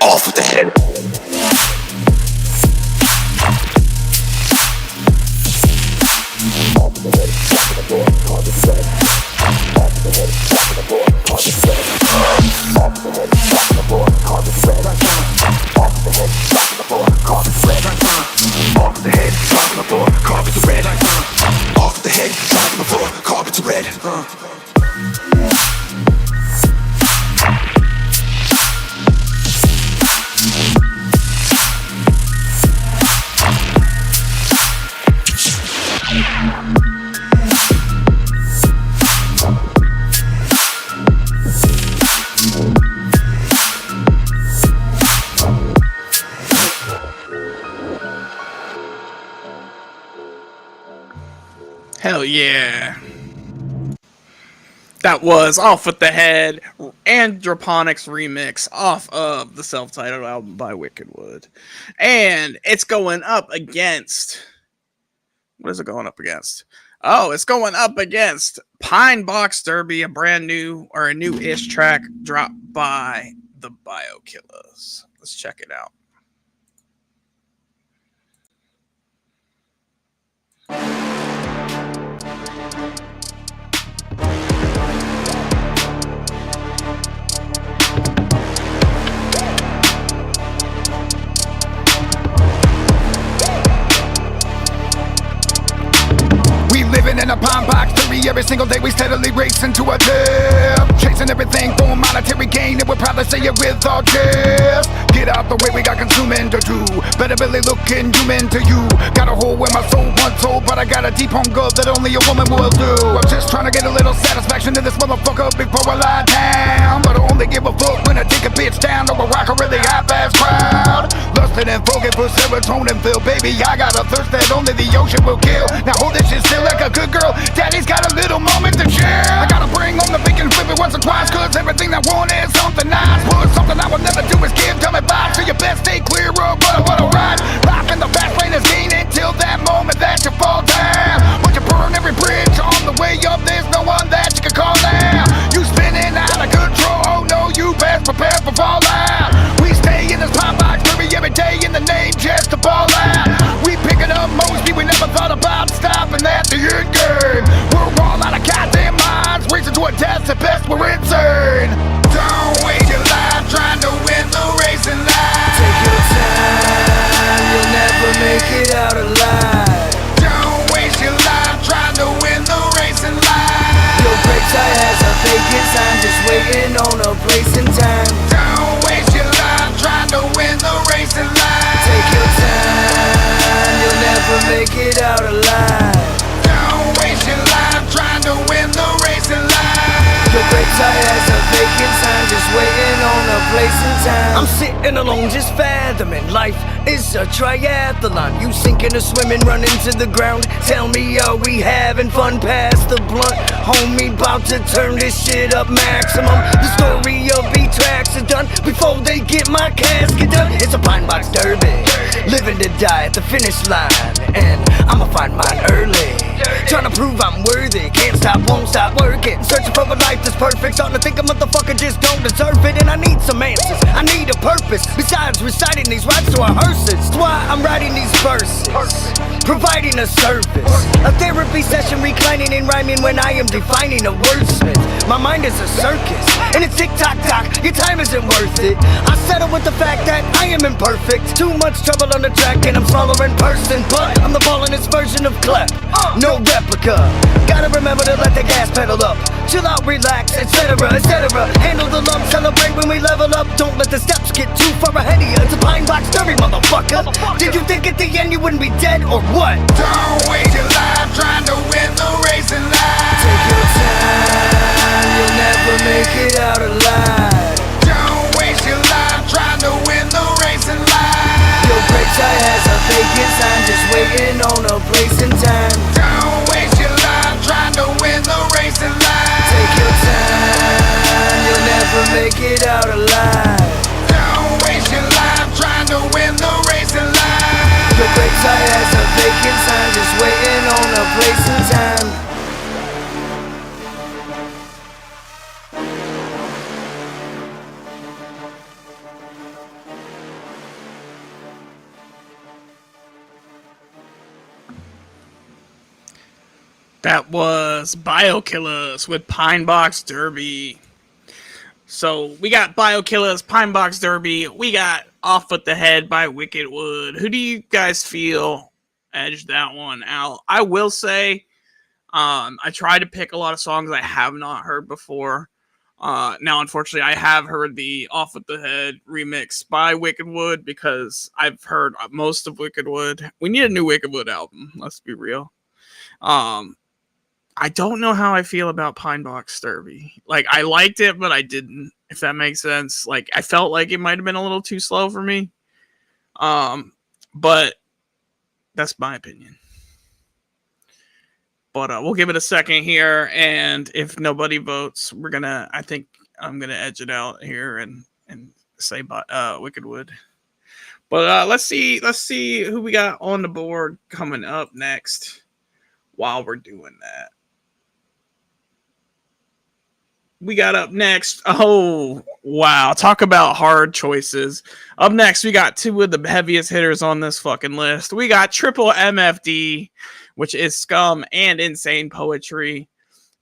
M: Off with the head.
L: Off with the head, drop on the floor, carpet's red. Off with the head, drop on the floor, carpet's red. Off with the head, drop on the floor, carpet's red. Off with the head, drop on the floor, carpet's red.
J: Off with the head, drop on the floor, carpets are red. Off with the head, drop on the floor, carpets are red.
D: Hell yeah. That was Off with the Head, Androponics remix off of the self-titled album by Wickedwood. And it's going up against... What is it going up against? Oh, it's going up against Pine Box Derby, a brand new, or a new-ish track dropped by the Biokillers. Let's check it out.
N: every single day we steadily racing to a death. Chasing everything for monetary gain, and we'll probably say it with our chest. Get out the way, we got consuming to do. Better really looking human to you. Got a hole where my soul once told, but I got a deep hunger that only a woman will do. I'm just trying to get a little satisfaction in this motherfucker before I lie down. But I only give a fuck when I take a bitch down or I rock a really high-fast crowd. Lusting and focused for serotonin filled, baby, I got a thirst that only the ocean will kill. Now hold this shit still like a good girl. Daddy's got a little moment to share. I gotta bring on the bacon, flip it once or twice, cause everything I want is something nice. But something I will never do is give, tell me bye. So you best stay clear of what I ride. Life in the fast lane is gaining till that moment that you fall down. But you burn every bridge on the way up, there's no one that you can call now. You spinning out of control, oh no, you best prepare for fallout. We stay in this pop box every day in the name just to ball out. We picking up Mosby, we never thought about stopping at the end game. We're all out of goddamn minds, racing to a death, at best we're insane. Don't waste your life trying to win the race in life.
O: Take your time, you'll never make it out alive.
N: Don't waste your life trying to win the race in life.
O: Your break tie has a vacant sign, just waiting on a place and time.
N: Don't waste your life trying to win the race in life.
O: Take your time, you'll never make it out alive.
N: Don't waste your life trying to win the race in life.
O: Your break tie has a vacant sign, just waiting on a place and time. I'm sitting alone, just fathoming life is a triathlon. You sinking or swimming, running to the ground. Tell me, are we having fun past the blunt? Homie, bout to turn this shit up maximum. The story of B-Tracks is done before they get my casket done. It's a pine box derby, living to die at the finish line, and I'ma find mine early. Trying to prove I'm worthy, can't stop, won't stop working. Searching for a life that's perfect, starting to think a motherfucker just don't deserve it. And I need some answers, I need a purpose, besides reciting these rhymes to our hearses. That's why I'm writing these verses, providing a service, a therapy session, reclining and rhyming when I am defining a wordsmith. My mind is a circus, and it's tick-tock-tock, your time isn't worth it. I settle with the fact that I am imperfect. Too much trouble on the track and I'm smaller in person, but I'm the ballin'est version of Clep, no replica. Gotta remember to let the gas pedal up, chill out, relax, etc, etc. Handle the lump, celebrate when we level up. Don't let the steps get too far ahead of you. It's a pine box derby, motherfucker. Did you think at the end you wouldn't be dead or what?
N: Don't waste your life trying to win the race in life.
O: Take your time, you'll never make it out alive.
N: Don't waste your life trying to win the race in life.
O: Your break tie has a vacant sign, just waiting on a place and time.
N: Don't waste your life trying to win the race in life.
O: Take your time, you'll never make it out alive.
N: Don't waste your life trying to win the race in life.
O: Your break tie has a vacant sign, just waiting on a place and time.
D: That was Biokillers with Pine Box Derby. So we got Biokillers, Pine Box Derby. We got Off with the Head by Wickedwood. Who do you guys feel edged that one out? I will say, I tried to pick a lot of songs I have not heard before. Now, unfortunately, I have heard the Off with the Head remix by Wickedwood because I've heard most of Wickedwood. We need a new Wickedwood album. Let's be real. I don't know how I feel about Pine Box Derby. Like, I liked it, but I didn't, if that makes sense. Like, I felt like it might have been a little too slow for me. But that's my opinion. But we'll give it a second here, and if nobody votes, I think I'm gonna edge it out here and say Wickedwood. But let's see who we got on the board coming up next while we're doing that. We got up next. Oh, wow. Talk about hard choices. Up next, we got two of the heaviest hitters on this fucking list. We got Triple MFD, which is Scum and Insane Poetry,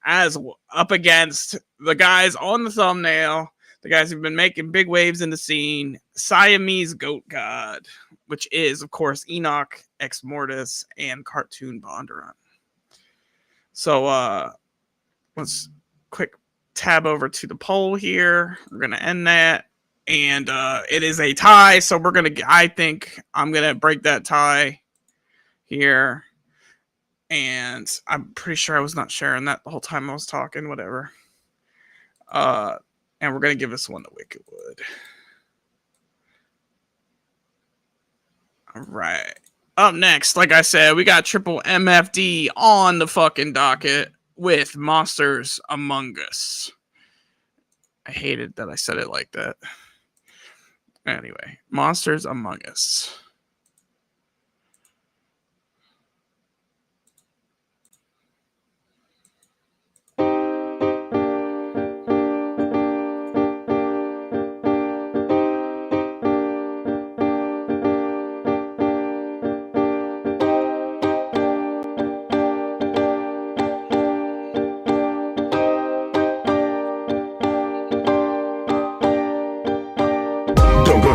D: as up against the guys on the thumbnail, the guys who've been making big waves in the scene, Siamese Goat God, which is, of course, Enoch, Ex Mortis, and Cartoon Bondurant. So, let's quick tab over to the poll here. We're gonna end that, and it is a tie. So we're gonna. I think I'm gonna break that tie here, and I'm pretty sure I was not sharing that the whole time I was talking. Whatever. And we're gonna give this one to Wickedwood. All right. Up next, like I said, we got Triple MFD on the fucking docket with Monsters Among Us. I hated that I said it like that. Anyway, Monsters Among Us.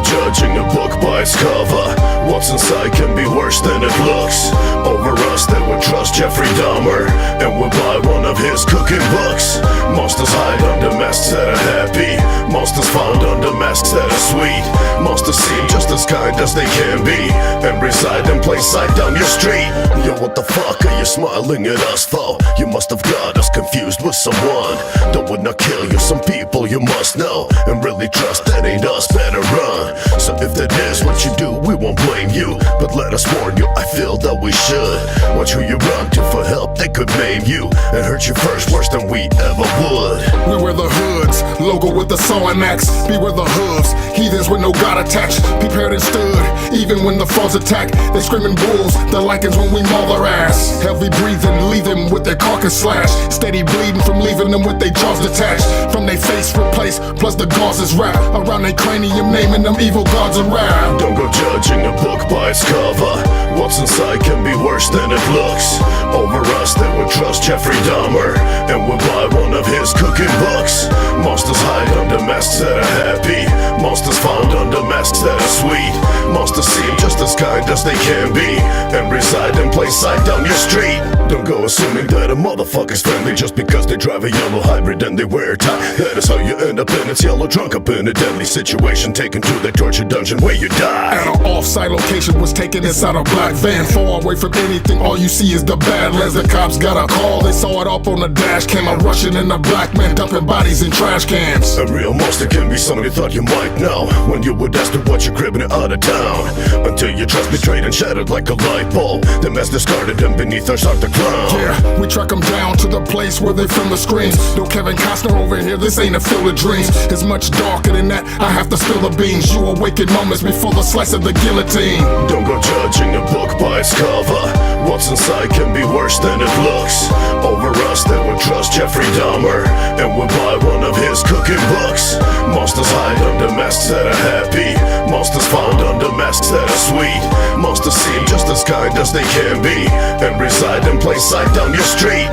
J: Judging a book by its cover, what's inside can be worse than it looks. Over us they would trust Jeffrey Dahmer and would buy one of his cooking books. Monsters hide under masks that are happy, monsters found under masks that are sweet. Monsters seem just as kind as they can be and reside in plain sight down your street. Yo, what the fuck are you smiling at us for? You must have got us confused with someone that would not kill you. Some people you must know and really trust that ain't us, better run. So if that is what you do, we won't blame you, but let us warn you, I feel that we should watch who you run to for help. They could maim you and hurt you first, worse than we ever would.
N: We wear the hoods, logo with the saw and axe. Beware the hooves, heathens with no God attached. Prepared and stood, even when the foes attack. They screaming bulls, the lichens when we maul their ass. Heavy breathing, leave them with their carcass slashed. Steady bleeding from leaving them with their jaws detached. From their face replaced, plus the gauze is wrapped around their cranium, naming them evil gods around.
J: Don't go judging a book by its cover, what's inside can be worse than it looks. Over us they would trust Jeffrey Dahmer and would buy one of his cooking books. Monsters hide under masks that are happy, monsters found under masks that are sweet. Monsters seem just as kind as they can be and reside in plain sight down your street. Don't go assuming that a motherfucker's friendly just because they drive a yellow hybrid and they wear a tie. That is how you end up in its yellow drunk up in a deadly situation, taken to the torture dungeon where you die.
N: At an off-site location was taken inside a black van, far away from anything, all you see is the Badlands. The cops got a call, they saw it up on the dash cam, a Russian and a black man dumping bodies in trash cans.
J: A real monster can be someone you thought you might know when you would ask to watch your cribbing out of town, until your trust betrayed and shattered like a light bulb. The mess discarded and beneath us start the clown.
N: Yeah, we track them down to the place where they film the screens. No Kevin Costner over here, this ain't a field of dreams. It's much darker than that, I have to spill the beans. You awaken moments before the slice of the guillotine.
J: Don't go judging a book by its cover, what's inside can be worse than it looks. Over us they would trust Jeffrey Dahmer and would buy one of his cooking books. Monsters hide under masks that are happy, monsters found under masks that are sweet. Monsters seem just as kind as they can be and reside in plain sight down your street.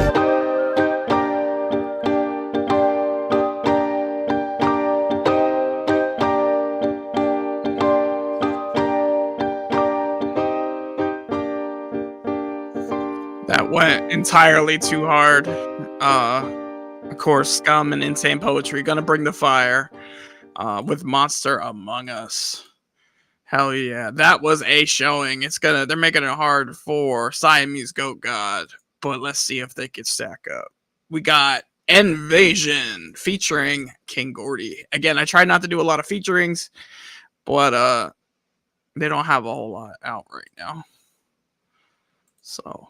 D: That went entirely too hard. Of course, Scum and Insane Poetry gonna bring the fire with Monster Among Us. Hell yeah, that was a showing. They're making it hard for Siamese Goat God, but let's see if they can stack up. We got Invasion featuring King Gordy. Again, I try not to do a lot of featurings, but they don't have a whole lot out right now. So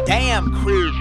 P: damn crew.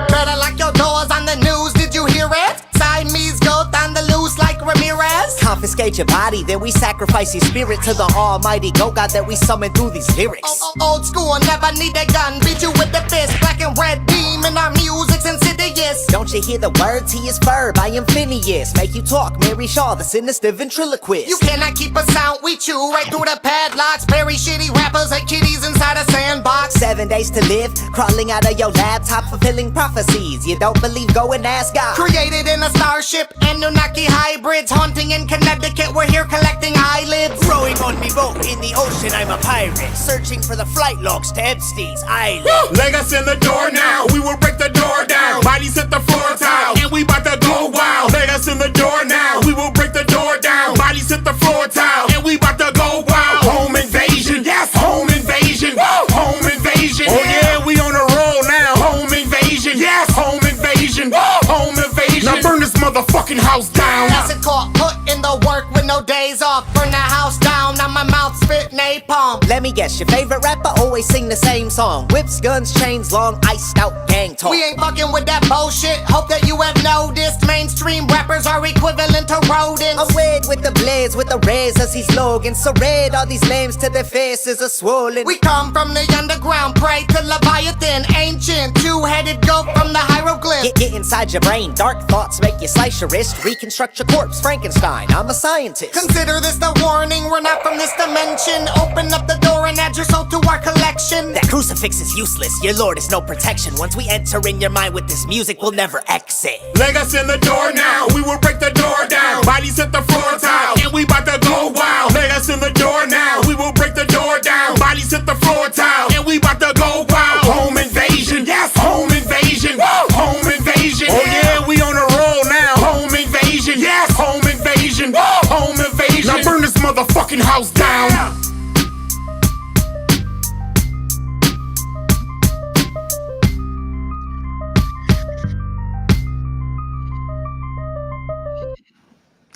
Q: Better lock your doors on the news, did you hear it? Siamese goat on the loose like Ramirez.
P: Confiscate your body, then we sacrifice your spirit to the almighty goat God that we summon through these lyrics.
Q: Old school, never need a gun, beat you with the fist. Black and red beam in our music's in city serious.
P: Don't you hear the words? He is Ferb, I am Phineas. Make you talk, Mary Shaw, the sinister ventriloquist.
Q: You cannot keep us out, we chew right through the padlocks. Bury shitty rappers like kitties inside a sandbox.
P: 7 days to live, crawling out of your laptop, fulfilling prophecies. You don't believe, go and ask God.
Q: Created in a starship, Anunnaki hybrids. Haunting in Connecticut, we're here collecting eyelids.
O: Rowing on me boat in the ocean, I'm a pirate. Searching for the flight logs to Epstein's island.
N: Leg us in the door now, we will break the door down. Bodies hit the floor tile, and we bout to go wild. Leg us in the door now, we will break the door down. Bodies hit the floor tile, and we bout to go wild. Home invasion, yes, home invasion. Home invasion, oh yeah, we on a roll now. Home invasion, yes, home invasion. Home invasion, now burn this motherfucking house down.
Q: Acid caught, put in the work with no days off. Burn the house down, now my mouth spit napalm.
P: Let me guess, your favorite rapper always sing the same song. Whips, guns, chains, long, iced out gang talk.
Q: We ain't fucking with that bullshit. Hope that you have noticed. Mainstream rappers are equivalent to rodents.
P: I'm red with the blades, with the razors, he's Logan. So red, all these names to their faces are swollen.
Q: We come from the underground, pray to Leviathan. Ancient, two-headed goat from the hieroglyph.
P: Get inside your brain, dark thoughts make you slice your wrist. Reconstruct your corpse, Frankenstein, I'm a scientist.
Q: Consider this the warning, we're not from this dimension. Open up the door and add your soul to our collection.
P: That crucifix is useless, your lord is no protection. Once we enter in your mind with this music, we'll never exit.
N: Leg us in the door now, we will break the door down. Bodies hit the floor tile, and we bout to go wild. Leg us in the door now, we will break the door down. Bodies hit the floor tile, and we bout to go wild. Home invasion, yes, home invasion. Home invasion, oh yeah, we on a roll now. Home invasion, yes, home invasion. Home invasion, now burn this motherfucking house down.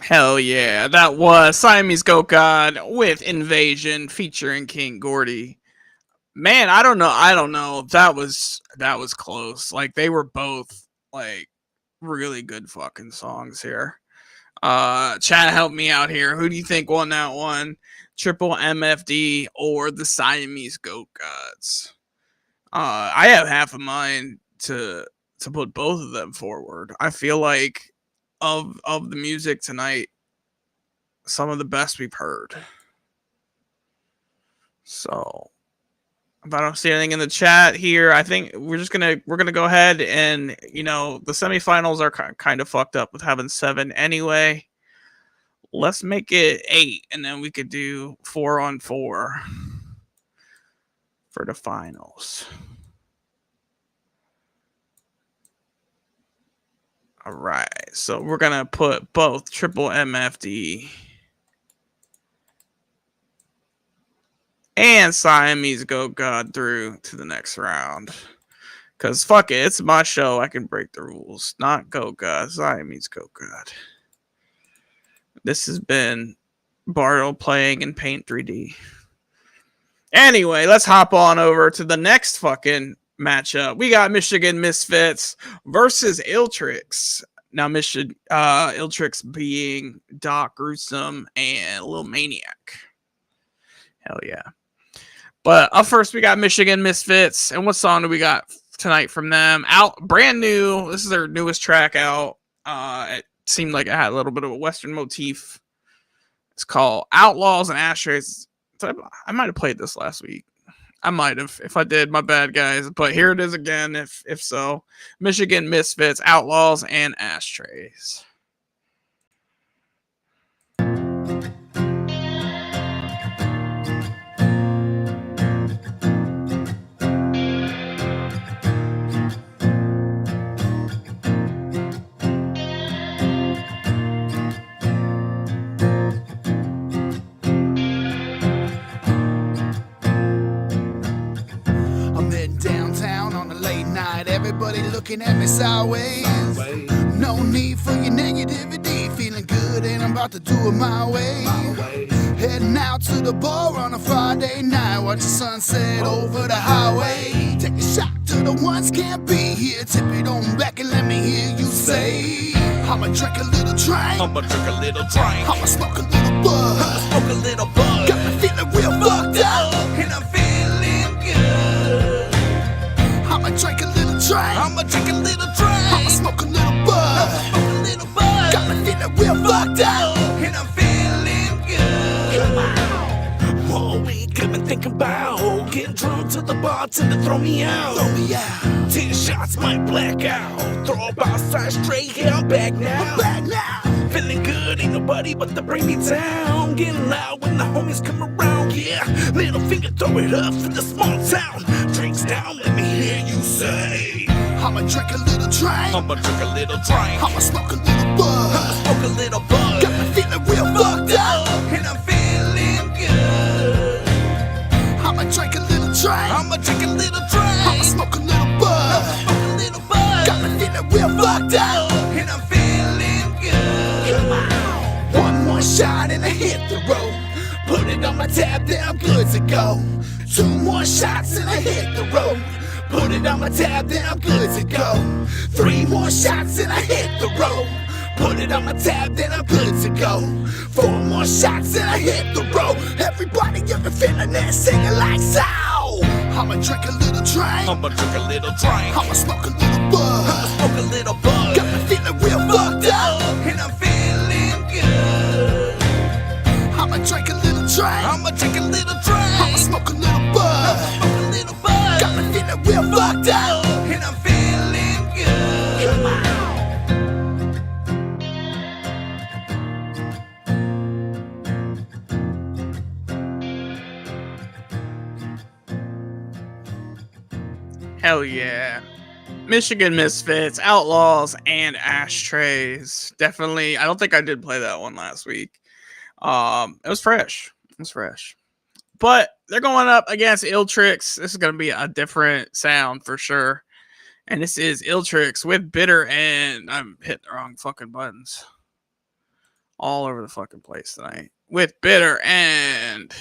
D: Hell yeah, that was Siamese Goat God with Invasion featuring King Gordy. Man, I don't know. That was close. Like, they were both like really good fucking songs here. Chat, help me out here. Who do you think won that one? Triple MFD or the Siamese Goat Gods? I have half a mind to put both of them forward. I feel like of the music tonight, some of the best we've heard. So if I don't see anything in the chat here, I think we're gonna go ahead and, the semifinals are kind of fucked up with having 7 anyway. Let's make it 8, and then we could do 4-on-4 for the finals. All right, so we're gonna put both Triple MFD and Siamese Goat God through to the next round. Cause fuck it, it's my show. I can break the rules. Not Goat God, Siamese Goat God. This has been Bartle playing in Paint 3D. Anyway, let's hop on over to the next fucking matchup. We got Michigan Misfits versus Iltrix. Now, Iltrix being Doc Gruesome and Lil Maniac. Hell yeah. But up first, we got Michigan Misfits. And what song do we got tonight from them? Out brand new. This is their newest track out. It seemed like it had a little bit of a Western motif. It's called Outlaws and Ashtrays. I might have played this last week. I might have. If I did, my bad, guys. But here it is again, if so. Michigan Misfits, Outlaws, and Ashtrays.
I: Everybody looking at me sideways. No need for your negativity. Feeling good and I'm about to do it my way. Heading out to the bar on a Friday night. Watch the sunset over the highway. Take a shot to the ones can't be here. Tip it on back and let me hear you say, I'ma drink a little drink.
H: I'ma drink a little drink.
I: I'ma smoke a little bud.
H: I'ma smoke a little bud.
I: Got me feeling real fucked up.
H: And I'm feeling good.
I: I'ma drink a little drink.
H: I'ma drink a little drink.
I: I'ma
H: Get drunk till the bartender throw me out. 10 shots might black out. Throw up outside straight, yeah, I'm back now. Feeling good, ain't nobody but to bring me down. Getting loud when the homies come around, yeah. Little finger, throw it up for the small town. Drinks down, let me hear you say,
I: I'ma drink a little drink.
H: I'ma drink a little drink.
I: I'ma smoke a little bud.
H: I'ma smoke a little bud.
I: Got me feeling real fucked up.
H: And I'm feeling good.
I: I'ma drink a little drink.
H: I'ma drink a little drink.
I: I'ma smoke a little bud.
H: I'ma smoke a little bud.
I: Got me feeling real fucked up.
H: And I'm feeling good.
I: Come on. One more shot and I hit the road. Put it on my tab, then I'm good to go. 2 more shots and I hit the road. Put it on my tab, then I'm good to go. 3 more shots and I hit the road. Put it on my tab, then I'm good to go. 4 more shots and I hit the road. Everybody ever feeling that, singing like so. I'ma drink a little drink.
H: I'ma drink a little drink.
I: I'ma smoke a little bud.
H: I'ma smoke a little bud.
I: Got me feeling real fucked up.
H: And I'm feeling good.
I: I'ma drink a little drink.
H: I'ma drink a little drink.
I: I'ma smoke a little bud.
H: I'ma smoke a little bud.
I: Got me feeling real fucked up.
H: And I'm feeling good.
I: Come on.
D: Hell yeah. Michigan Misfits, Outlaws, and Ashtrays. Definitely. I don't think I did play that one last week. It was fresh. But they're going up against Ill Tricks. This is going to be a different sound for sure. And this is Ill Tricks with Bitter and I'm hitting the wrong fucking buttons. All over the fucking place tonight. With Bitter and...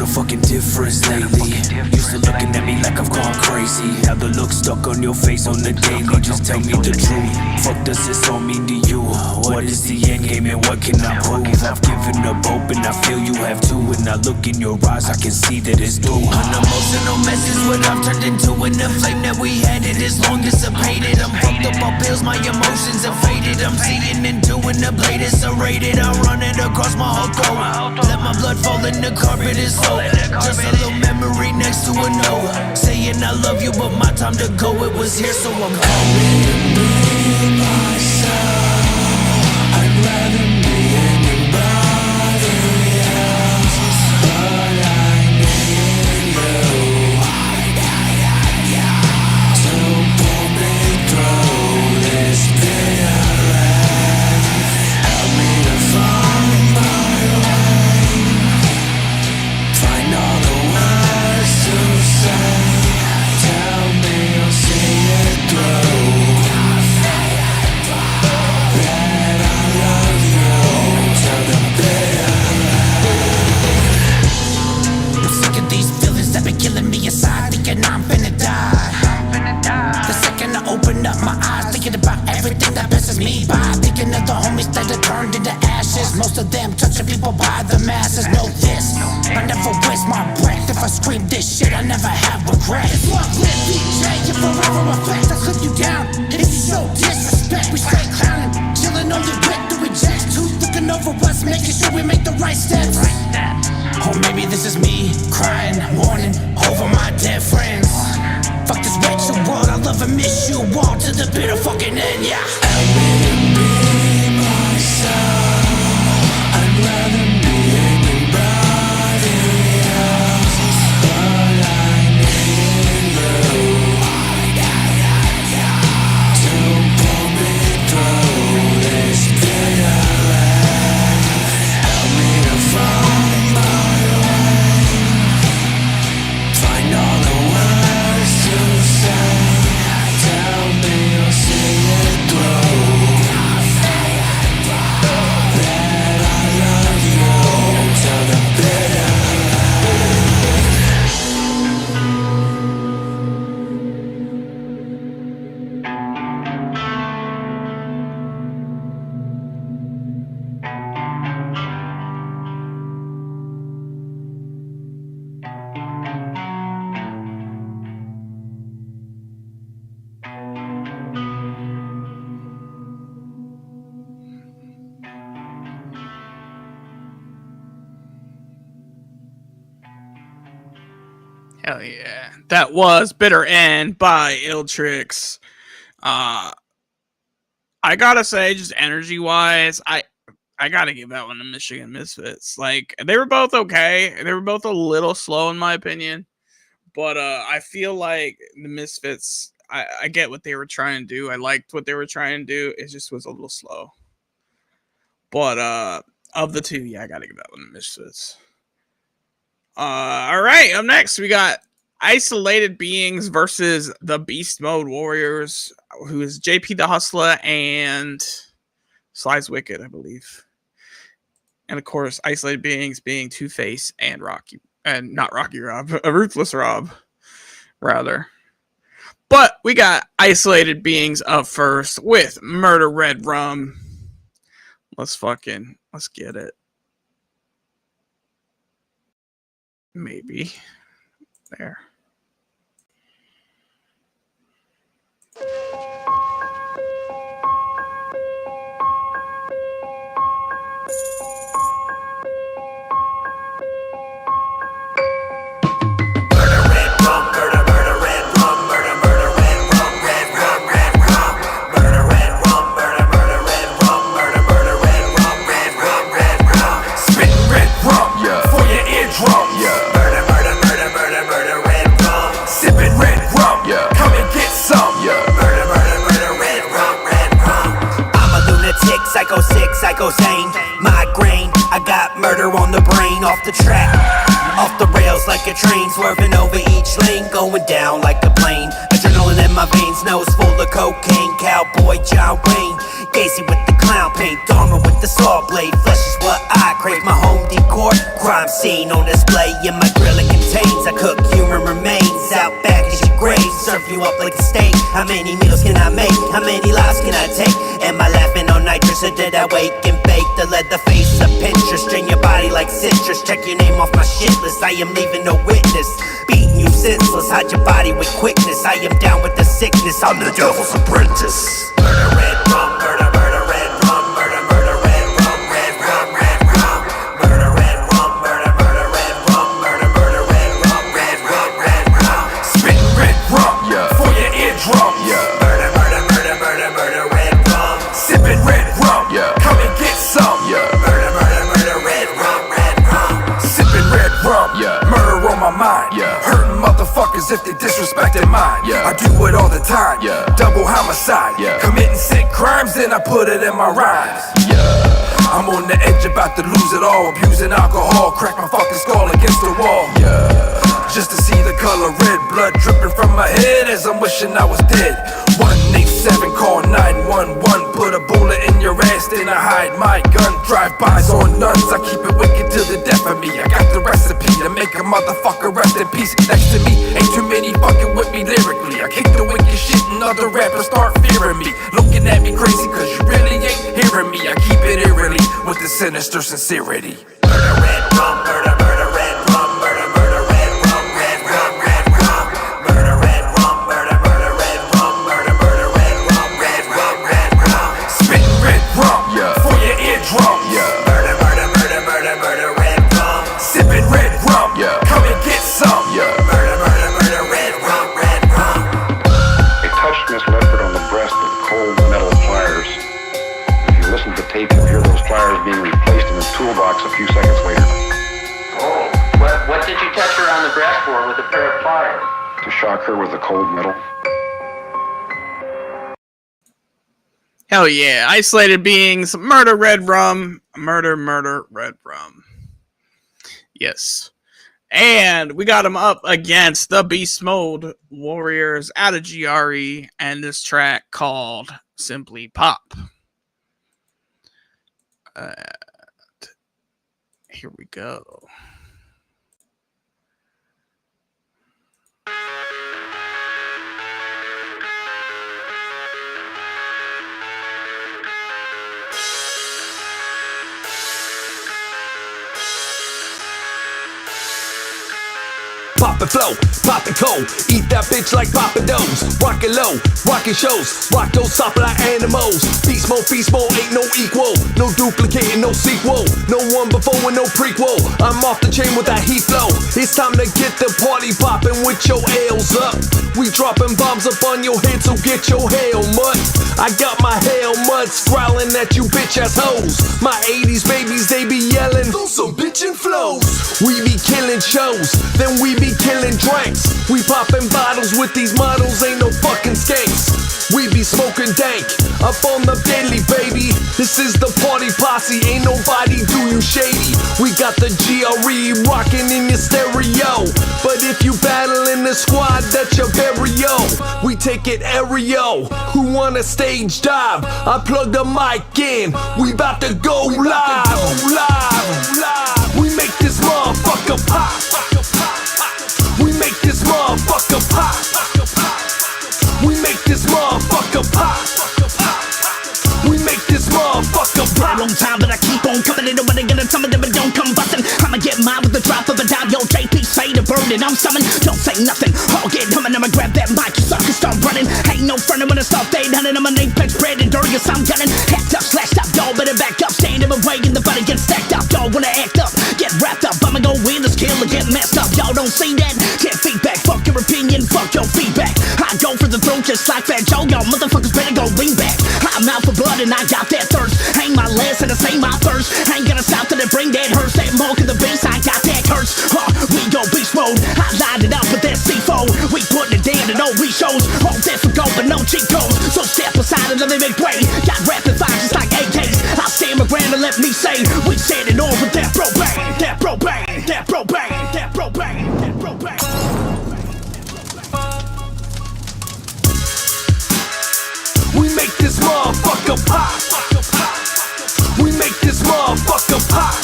F: fucking difference lately. Used to looking at me like I've gone crazy. Now the look stuck on your face on the daily. Just tell me the truth. Fuck does this all mean to you? What is the end game and what can I prove? I've given up hope and I feel you have too. And I look in your eyes, I can see that it's through. An emotional mess is what I've turned into. And the flame that we had it is long dissipated. I'm fucked up on pills, my emotions are faded. I'm seeing into when the blade is serrated. I run it across my whole throat. Let my blood fall in the carpet is so. Just a little memory next to a no. Saying I love you, but my time to go, it was here, so I'm coming to be myself. I'd rather be anybody else, but I need you to pull me through this period. Help me to find my way, find all the words to say. Tell me you'll see it through. That I love you to the bitter. I'm sick of these feelings that been killing me inside, thinking I'm finna die. The second I open up my eyes, thinking about everything that passes me by, thinking of the homies that are turned into ashes. Most of them touching people by the masses. Know this, I never waste my breath. If I scream this shit, I never have regret. It's long live DJ, you're forever a fact. I clip you down if you show disrespect. We straight clowning, chilling on the wet, the rejects. Two looking over us, making sure we make the right steps. Or maybe this is me crying, mourning over my dead friends. Fuck this wretched world, I love and miss you all to the bitter fucking end, yeah. Help me to be myself. I'd rather be anybody else, but I need you to pull me through this bitter end. Help me to find my way, find all
D: Hell yeah. That was Bitter End by Ill Tricks. I gotta say, just energy wise, I gotta give that one to Michigan Misfits. Like, they were both okay. They were both a little slow in my opinion. But I feel like the Misfits, I get what they were trying to do. I liked what they were trying to do. It just was a little slow. But of the two, yeah, I gotta give that one to Misfits. All right, up next we got Isolated Beings versus the Beast Mode Warriors, who is JP the Hustler and Slice Wicked, I believe. And of course, Isolated Beings being Two-Face and Rocky, and not Rocky Rob, a Ruthless Rob, rather. But we got Isolated Beings up first with Murder Red Rum. Let's get it. Maybe. There.
F: Psycho sick, psycho sane, migraine. I got murder on the brain, off the track, off the rails like a train, swerving over each lane, going down like a plane. Adrenaline in my veins, nose full of cocaine. Cowboy John Wayne, Gacy with the clown paint, Dharma with the saw blade. Flesh is what I crave, my home decor, crime scene on display. In my grill it contains, I cook human remains. Out back is your grave, serve you up like a steak. How many meals can I make? How many lives can I take? Am I laughing on nitrous or did I wake and bake? The leather face of Pinterest, strain your body like citrus. Check your name off my shit list, I am leaving no witness. Beating you senseless, hide your body with quickness. I am down with the sickness, I'm the devil's apprentice. Murder red rum, murder, murder red rum, murder, murder red rum, red rum, red rum. Murder red rum, murder, murder red rum, murder, murder red rum, red rum, red rum.
N: Spitting red rum, for your eardrum,
F: Murder, murder, murder, murder, murder red rum.
N: Sipping red rum, come and get some,
F: Murder, murder, murder red rum, red rum.
N: Sipping red rum, murder on my mind, hurting motherfuckers if they disrespecting mine. I do it all the time, double homicide, committing sick crimes, then I put it in my rhymes. I'm on the edge, about to lose it all, abusing alcohol, crack my fucking skull against the wall. Just to see the color red, blood dripping from my head as I'm wishing I was dead. 187, call 911, put a bullet in your ass, then I hide my gun. Drive-bys on nuns, I keep it wicked till the death of me. I got the recipe to make a motherfucker rest in peace. Next to me, ain't too many fucking with me lyrically. I kick the wicked shit and other rappers start fearing me. Looking at me crazy cause you really ain't hearing me. I keep it eerily with the sinister sincerity.
F: Murder red rum, murder, murder red rum, murder, murder red rum, red rum, red rum. Murder red rum, murder, murder red rum, murder, murder red rum, red rum, red rum.
N: Spitting red rum, for your eardrum,
F: Murder, murder, murder, murder, murder red rum.
N: Sipping red rum, come and get some,
F: Murder, murder, murder red rum, red rum.
R: They touched Miss Ledford on the breast with cold metal pliers. If you listen to the tape, you'll hear those pliers being replaced in the toolbox a few seconds later.
S: Oh, what did you touch her on the breast for with a pair of pliers?
R: To shock her with the cold metal.
D: Hell yeah. Isolated Beings, Murder Red Rum, Murder, Murder Red Rum. Yes. And we got them up against the Beast Mode Warriors out of GRE and this track called Simply Pop. Here we go.
H: Pop it flow, pop it cold. Eat that bitch like Papa Do's. Rock it low, rockin' shows. Rock those soft like animals. Beast mode, ain't no equal. No duplicating, no sequel. No one before and no prequel. I'm off the chain with that heat flow. It's time to get the party poppin' with your ales up. We dropping bombs up on your head, so get your helmet. I got my helmets growling at you bitch ass hoes. My 80s babies, they be yelling, those some bitchin' flows. We be killing shows, then we be killing drinks. We popping bottles with these models, ain't no fucking skanks. We be smoking dank, up on the daily, baby. This is the party posse, ain't nobody do you shady. We got the GRE rocking in your stereo. But if you battle in the squad, that's your burial. We take it aerial. Who want a stage dive? I plug the mic in. We bout to go live. We make this motherfucker pop. We make this motherfucker pop. We make this motherfucker pop. We make this motherfucker pop.
T: Long time, but I keep on coming in. Nobody gonna tell me that it don't come bustin'. I'ma get mine with the drop of a dime. Yo, JP say the bird and I'm summoned. Don't say nothing, I'll get humming. I'ma grab that mic, you suckers start running. Ain't no frontin' when I start fade hunting. I'm an apex bred and dirty as I'm gunning. Hacked up, slashed up, y'all better back up. Stand in my way and the body gets stacked up. Y'all wanna act up, get wrapped up. I'ma go win this kill or get messed up. Y'all don't see that? Get feedback, fuck your opinion, fuck your feedback. I go for the throat just like Fat Joe. Y'all motherfuckers better go lean back. I'm out for blood and I got that thirst. Ain't my last and this ain't my first. Ain't gonna stop till it bring that hurts. That mark of the beast, I got that curse. We go beast mode. I lined it up with that C4. We putting it down and no re-shows. All that for gold but no cheat codes. So step aside and let me make way. Got rapid fire just like AKs. I'll stand my ground and let me say we set it on with that propane. That propane. That propane. That propane. That propane.
H: We make this motherfucker pop. We make this motherfucker pop.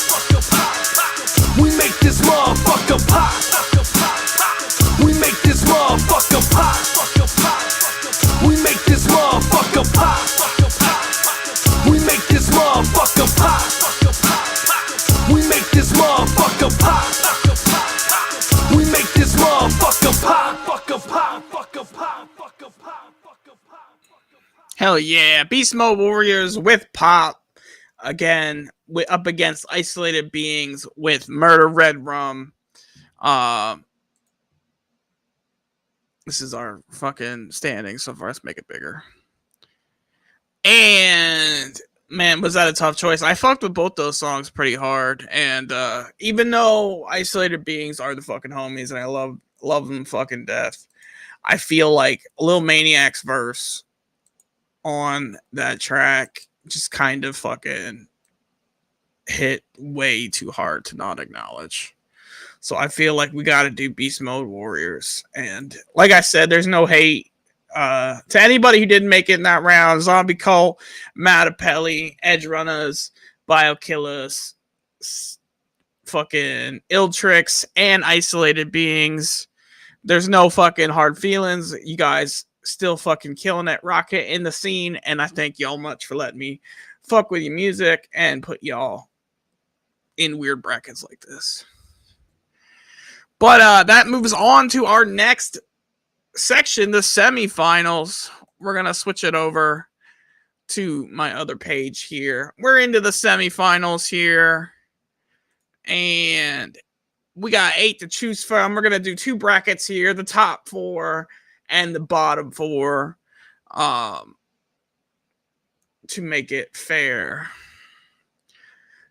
H: We make this motherfucker pop. We make this motherfucker pop. We make this motherfucker pop. We make this motherfucker pop. We make this motherfucker pop. We make this motherfucker pop.
D: Hell yeah, Beast Mode Warriors with Pop. Again, up against Isolated Beings with Murder Red Rum. This is our fucking standing so far. Let's make it bigger. And man, was that a tough choice? I fucked with both those songs pretty hard. And even though Isolated Beings are the fucking homies and I love them fucking death, I feel like Lil Maniac's verse on that track just kind of fucking hit way too hard to not acknowledge. So I feel like we got to do Beast Mode Warriors. And like I said, there's no hate to anybody who didn't make it in that round. Zombie Cult, Matapelli, Edge Runners, Biokillers, fucking Ill Tricks, and Isolated Beings. There's no fucking hard feelings. You guys still fucking killing that rocket in the scene, and I thank y'all much for letting me fuck with your music and put y'all in weird brackets like this. But that moves on to our next section, the semifinals. We're gonna switch it over to my other page here. We're into the semifinals here, and we got 8 to choose from. We're gonna do 2 brackets here, the top 4 and the bottom 4, to make it fair.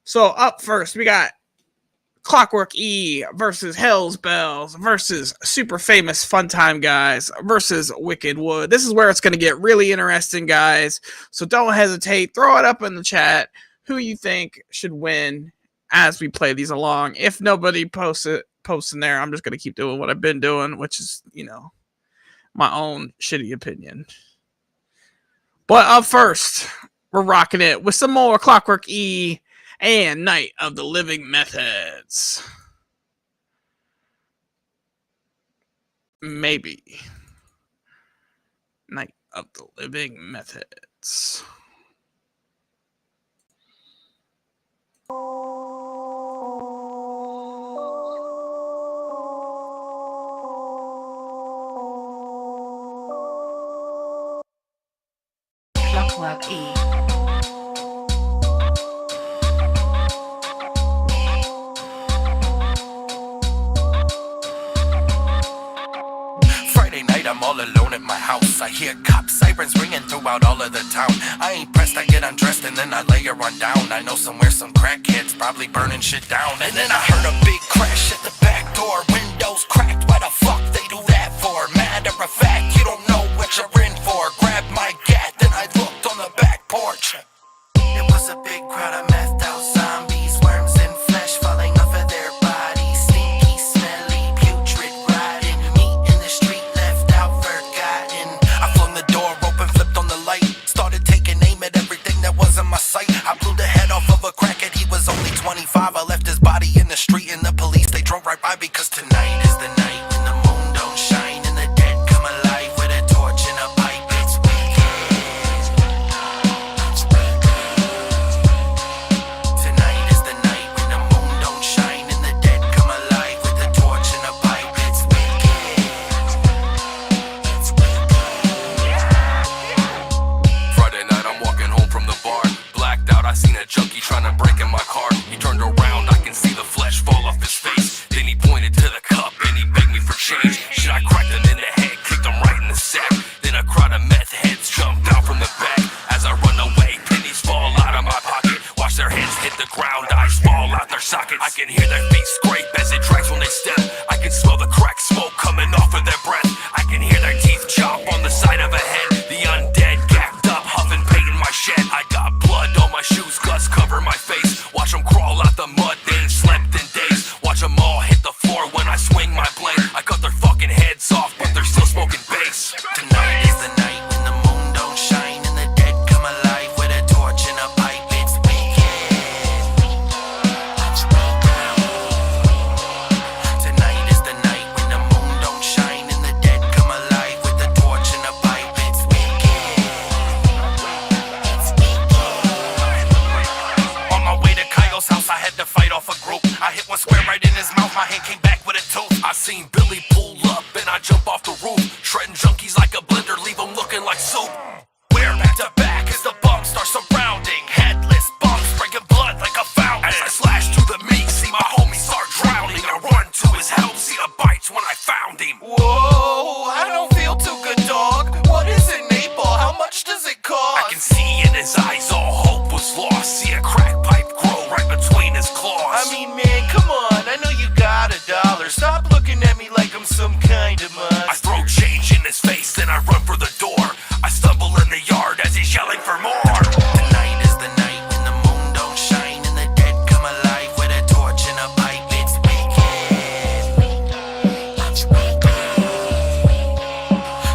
D: So up first, we got Clockwork E versus Hell's Bells versus Super Famous Funtime Guys versus Wicked Wood. This is where it's going to get really interesting, guys. So don't hesitate. Throw it up in the chat who you think should win as we play these along. If nobody posts in there, I'm just going to keep doing what I've been doing, which is, my own shitty opinion. But up first, we're rocking it with some more Clockwork E and Night of the Living Methods. Maybe. Night of the Living Methods.
U: Block E.
F: Friday night, I'm all alone at my house. I hear cop sirens ringing throughout all of the town. I ain't pressed, I get undressed and then I lay her on down. I know somewhere some crackheads probably burning shit down. And then I heard a big crash at the back door. Windows cracked, why the fuck they do that for? Matter of fact, you don't know what you're in for. Grab my gat, then I looked on the back porch. It was a big crowd of methed out zombies, worms and flesh falling off of their bodies. Stinky, smelly, putrid, rotting meat in the street, left out, forgotten. I flung the door open, flipped on the light, started taking aim at everything that was in my sight. I blew the head off of a crackhead, he was only 25. I left his body in the street and the police, they drove right by. Because tonight is the night when the moon don't shine and the dead come alive with a torch and a pipe. It's wicked. Tonight is the night when the moon don't shine and the dead come alive with a torch and a pipe. It's wicked.
H: Friday night, I'm walking home from the bar. Blacked out, I seen a junkie trying to break in my car. He turned around, I can see the flesh fall off his face. Then he pointed to the cup and he begged me for change. Shit, I cracked him in the head, kicked him right in the sack. Then a crowd of meth heads jumped out from the back. As I run away, pennies fall out of my pocket. Watch their heads hit the ground, eyes fall out their sockets. I can hear their feet scrape as it drags when they step. I can smell the crack smoke coming off of their breath. I can hear their teeth chop on the side of a head. The undead gapped up, huffing paint in my shed. I got blood on my shoes, guts cover my face. Watch them crawl out the mud, they ain't slept in days. Watch them all hit the floor when I swing my blade. I cut their fucking heads off, but they're still smoking bass.
F: Tonight is the night when the moon don't shine and the dead come alive with a torch and a pipe. It's wicked. Tonight is the night when the moon don't shine and the dead come alive with a torch and a pipe. It's wicked. On my way to Kyle's house, I had to fight off a group. I hit one square right in his mouth, my hand came back with a tooth. I seen Billy pull up and I jump off the roof. Shredding junkies like a blender, leave them looking like soup. We're back to back as the bums start surrounding. Headless bums breaking blood like a fountain. As I slash through the meat, see my homie start drowning. I run to his help, see the bites when I found him. Whoa, I don't feel too good, dog. What is it, Nate-Ball? How much does it cost? I can see in his eyes all hope was lost. See a crack pipe grow right between his claws. I mean, man, come on, I know you got $1. Stop looking at me like I'm some kind of monster. I throw change in his face, then I run for the door. I stumble in the yard as he's yelling for more. Tonight is the night when the moon don't shine and the dead come alive with a torch and a pipe. It's wicked.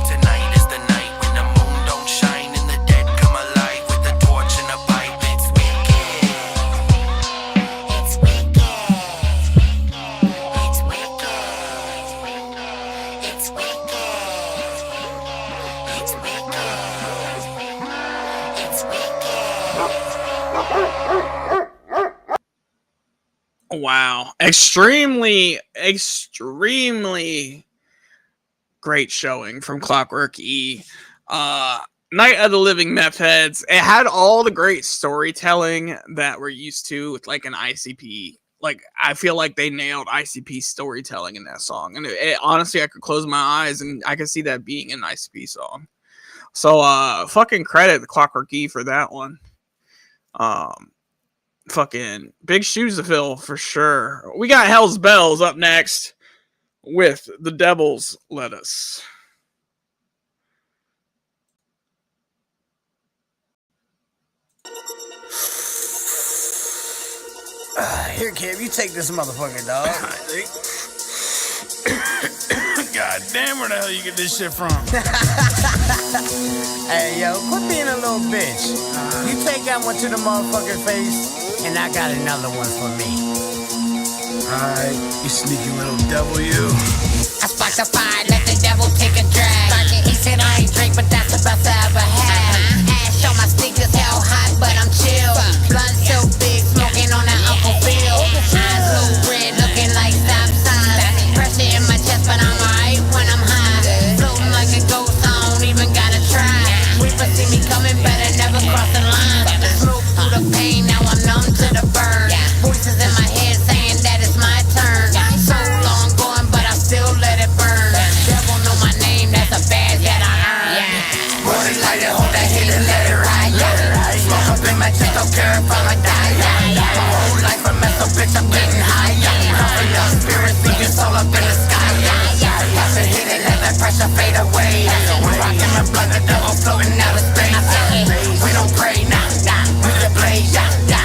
F: Tonight is the night when the moon don't shine and the dead come alive with a torch and a pipe. It's wicked. It's wicked. It's wicked. It's wicked. It's wicked. It's wicked.
D: Wow. Extremely great showing from Clockwork E. Night of the Living Meth Heads. It had all the great storytelling that we're used to with like an ICP. Like, I feel like they nailed ICP storytelling in that song. And honestly, I could close my eyes and I could see that being an ICP song. So, fucking credit the Clockwork E for that one. Fucking big shoes to fill for sure. We got Hell's Bells up next with The Devil's Lettuce.
V: Here, kid, you take this motherfucker, dog.
I: God damn, where the hell you get this shit from?
V: Hey, yo, quit being a little bitch. You take that one to the motherfucking face, and I got another one for me.
I: Alright, you sneaky little devil, you.
Q: I sparked the fire, let the devil take a drag. He said I ain't drink, but that's the best I ever had. Ash on my sneakers, hell hot, but I'm chill. Blunt so big, smoking on that Uncle Bill. Eyes blue red, looking like stop signs. Pressure in my chest, but I'm alright when I'm high. Floating like a ghost, I don't even gotta try. Reaper see me coming, better never to the burn. Voices in my head saying that it's my turn. So long going, but I still let it burn. Devil know my name, that's a badge that I earned.
O: Rolling light it, hold that heat and let it ride. Smoke up in my chest, don't care if I'ma die. My whole life a mess, so bitch, I'm getting high. Conspiracy is all up in the sky. Have to hit it, let that pressure fade away. We're rocking my blood, the devil floating out of space. We don't pray, nah, we the blaze.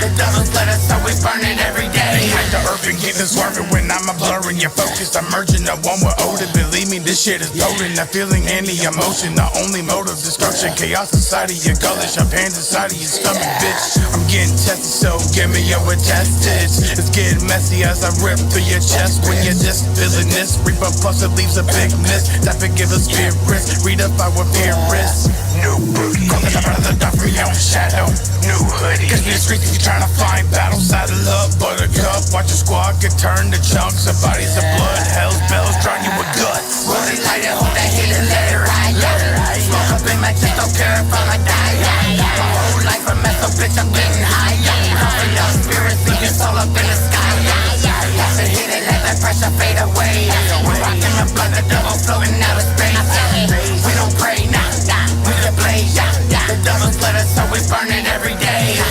O: The devil's let us, so we burn it every day.
N: Behind the earth and getting swerving when I'm a blurring your focus. I'm merging the one with older. Believe me, this shit is potent. I'm feeling any emotion. The only mode of destruction. Chaos inside of your gullet. Champagne's inside of your stomach, bitch. I'm getting tested, so give me your attestage. It's getting messy as I rip through your chest. When you're just feeling this, Reaper Plus, it leaves a big mist. That forgive us fear risk. Redefine what fear is. New boogie. Calling up out of the dark from your own shadow. New hoodie. Cause we the streets if you're trying to find battles. Saddle up, buttercup. Watch your squad get turned to chunks. Of bodies of blood. Hell's bells drown you with guts.
O: Rolling light it, hold that heat and let it ride. Smoke up in my chest, don't care if I'ma die. My whole life a mess, so bitch, I'm getting high. Conspiracy is all up in the sky. Have to hit it, let that pressure fade away. We're rocking the blood, the devil floating out of space. We don't pray, nah, we the blaze. The devil's let us, so we burn it every day.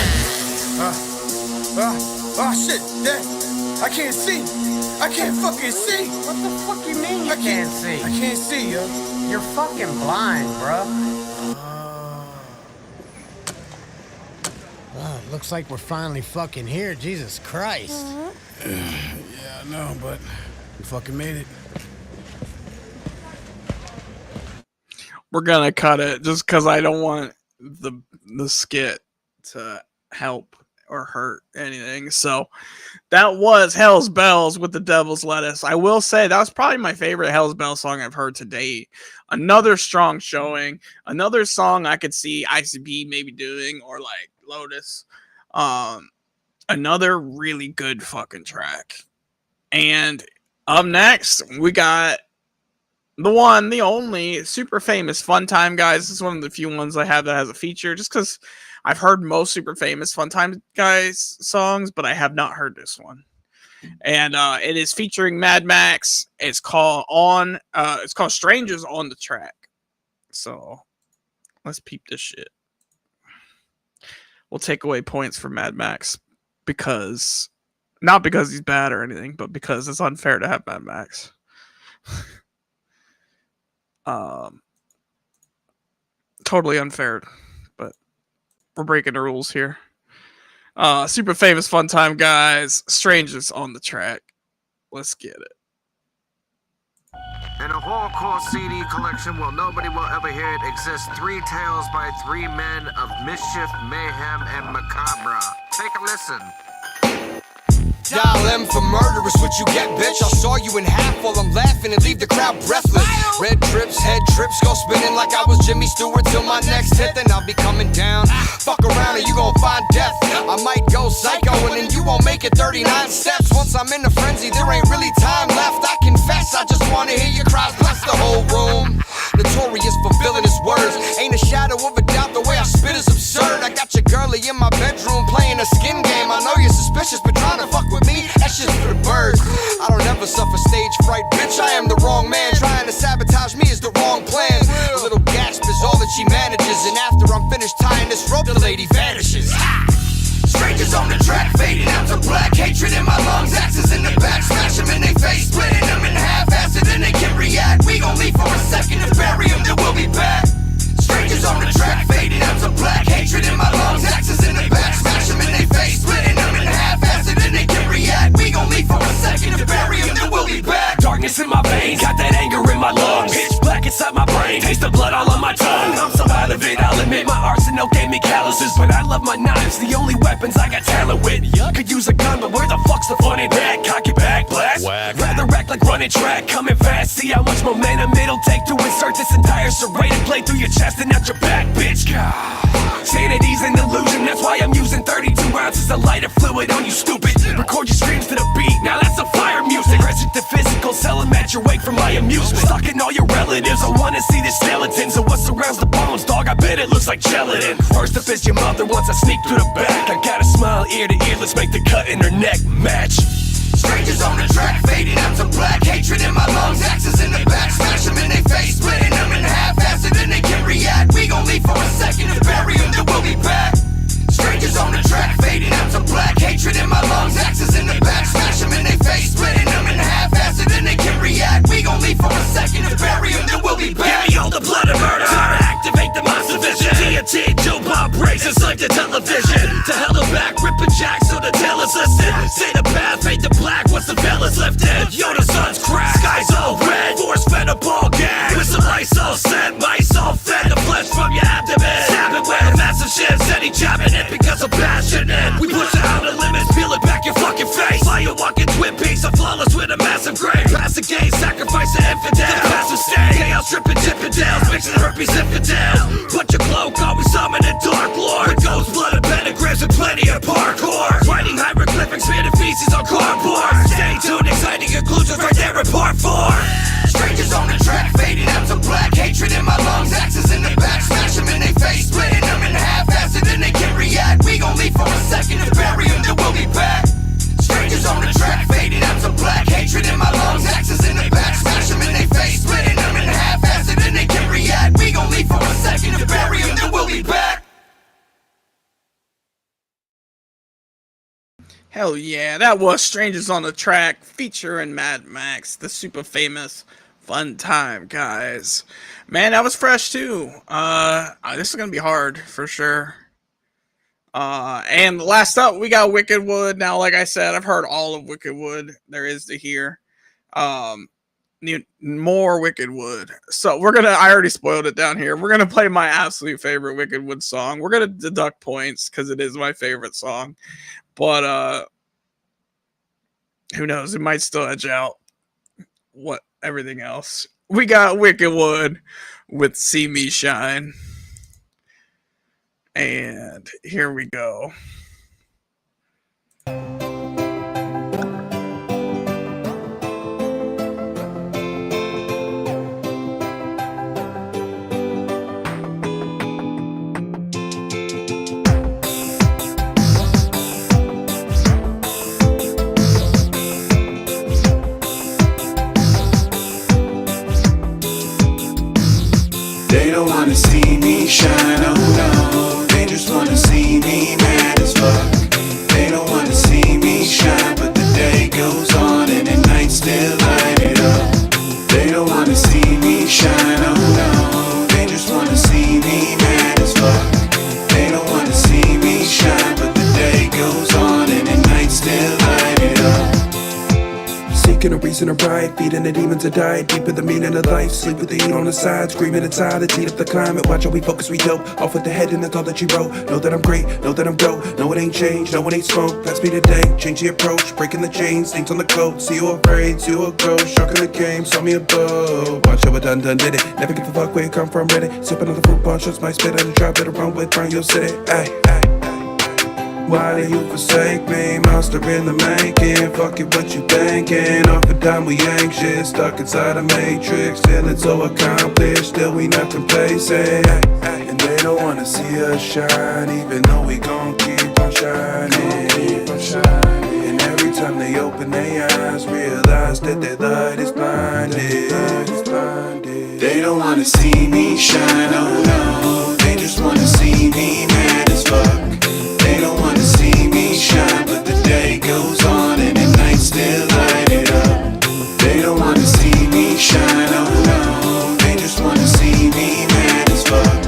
I: Oh shit, I can't see. I can't fucking see.
V: What the fuck you mean you can't see?
I: I can't see, yo.
V: You're fucking blind, bro. Looks like we're finally fucking here. Jesus Christ.
I: Yeah, I know, but we fucking made it.
D: We're gonna cut it just because I don't want the skit to help or hurt anything. So that was Hell's Bells with the Devil's Lettuce. I will say that was probably my favorite Hell's Bells song I've heard to date. Another strong showing. Another song I could see ICP maybe doing, or like Lotus. Another really good fucking track. And up next, we got the one, the only, super famous Fun Time Guys. This is one of the few ones I have that has a feature, just because I've heard most super famous Fun Time Guys songs, but I have not heard this one. And it is featuring Mad Max. It's called Strangers on the Track. So let's peep this shit. We'll take away points for Mad Max because, not because he's bad or anything, but because it's unfair to have Mad Max. Totally unfair, but we're breaking the rules here. Super famous Fun Time Guys, Strangers on the Track. Let's get it.
B: In a horrorcore CD collection where nobody will ever hear it exists 3 tales by 3 men of mischief, mayhem, and macabre. Take a listen.
U: Dial M for murder is what you get, bitch. I'll saw you in half while I'm laughing and leave the crowd breathless. Red trips, head trips, go spinning like I was Jimmy Stewart till my next hit, then I'll be coming down. Fuck around and you gon' find death. I might go psycho and then you won't make it 39 steps. Once I'm in a frenzy, there ain't really time left. I confess, I just wanna hear your cries bless the whole room. Notorious for villainous words. Ain't a shadow of a doubt the way I spit is absurd. I got your girlie in my bedroom playing a skin game. I know you're suspicious, but trying to fuck with me, that's just for the birds. I don't ever suffer stage fright, bitch. I am the wrong man. Trying to sabotage me is the wrong plan. A little gasp is all that she manages, and after I'm finished tying this rope, the lady vanishes. Ha! Strangers on the track, fading out to black. Hatred in my lungs, axes in the back. Smash them in their face, splitting them in half. Acid and they can react. We gon' leave for a second to bury them, then we'll be back. Strangers on the track, fading out to black. Hatred in my lungs, axes in the back. Smash them in their face, splitting them in half. Acid and they can react. We gon' leave for a second to bury them, then we'll be back.
J: Darkness in my veins, got that anger in my lungs. Pitch black inside my brain, taste the blood all on my tongue. I'm so out of it, I'll admit my arsenal gave me calluses. But I love my knives, the only weapons I got talent with. Could use a gun, but where the fuck's the fun in that? Cock it back, blast. Whack. Rather act like running track, coming fast. See how much momentum it'll take to insert this entire serrated blade through your chest and out your back, bitch. Sanity's an illusion, that's why I'm using 32 ounces of lighter fluid on you, stupid. Record your streams to the beat, now that's some fire music. Present to physical, selling magic get your weight from my amusement. Sucking all your relatives, I wanna see the skeletons and what surrounds the bones, dog, I bet it looks like gelatin. First up is your mother once I sneak through the back. I got a smile ear to ear, let's make the cut in her neck match. Strangers on the track, fading out to black. Hatred in my lungs, axes in the back. Smash them in their face, splitting them in half. Faster than they can react. We gon' leave for a second to bury them, then we'll be back. Strangers on the track, fading out to black. Hatred in my lungs, axes in the back. Smash them in their face, splitting them in half. Faster than they can react. We gon' leave for a second to bury them, then we'll be back. Give me all the blood and murder. Time to activate the monster vision. TNT, Joe Bob breaks, it's like the television. To hell and back, ripping jack so the tail is listed. Say the path, fade to black, once the veil is lifted. Yo, the sun's cracked, sky's all red. Force fed a ball gag, with some lights all set. Mice all fed, the flesh from your abdomen. Stab it with a massive shit, steady jabbing it because I'm passionate. We push it out the limits, peel it back your fucking face. Fire walking Twin Peaks, I'm flawless with a massive grave. Pass the game, sacrifice the infidel. The passive state, chaos stripping Chippendales, mixing herpes infidel. Put your cloak on, we summoning dark lord. With ghost blood and pentagrams and plenty of parkour. Writing hieroglyphics, smeared feces on cardboard. Stay tuned, exciting conclusions right there in part 4. Strangers on the track, fading out to black. Hatred in my lungs, axes in the back. Smash them in their face, splitting them in half. Faster than they can react. We gon' leave for a second to bury them, then we'll be back. Strangers on the track, fading out to black. Hatred in my lungs, axes in the back. Smash them in their face, splitting them in half. Faster than they can react. We gon' leave for a second to bury them, then we'll be back.
D: Hell yeah, that was Strangers on the Track featuring Mad Max, the super famous Fun Time, guys. Man, that was fresh too. This is gonna be hard for sure. And last up, we got Wickedwood. Now, like I said, I've heard all of Wickedwood there is to hear. More Wickedwood. So I already spoiled it down here. We're gonna play my absolute favorite Wickedwood song. We're gonna deduct points because it is my favorite song. But who knows? It might still edge out what everything else. We got Wickedwood with See Me Shine. And here we go.
E: They don't wanna see me shine, oh no. They just wanna see me mad as fuck. They don't wanna see me shine, but the day goes on and the night still light it up. They don't wanna see me shine, oh no. They just wanna see me mad as fuck. They don't wanna see me shine, but the day goes on and the night still light it up. Seeking a reason to ride, feeding the demons to die. Deep in the meaning of life, sleep with the heat on the side. Screaming inside, it's heat up the climate. Watch how we focus, we dope. Off with the head and that's all that you wrote. Know that I'm great, know that I'm dope. No, it ain't changed, no, it ain't smoke. Pass me today, change the approach. Breaking the chains, things on the coat. See you afraid, see you a ghost. Shocking the game, saw me a bow. Watch how I done did it. Never give a fuck where you come from, ready. Sipping on the fruit punch, shots my spit on the trap that I run with, find your city. Ay, ay. Why do you forsake me? Monster in the making. Fuck it, what you thinking? Off and down, we anxious. Stuck inside a matrix. Feeling so accomplished. Still we not complacent. And they don't wanna see us shine. Even though we gon' keep on shining. And every time they open their eyes, realize that their light is blinded. They don't wanna see me shine, oh no. They just wanna see me mad as fuck. They don't wanna see me shine, but the day goes on and the night still light it up. They don't wanna see me shine, oh no. They just wanna see me mad as fuck.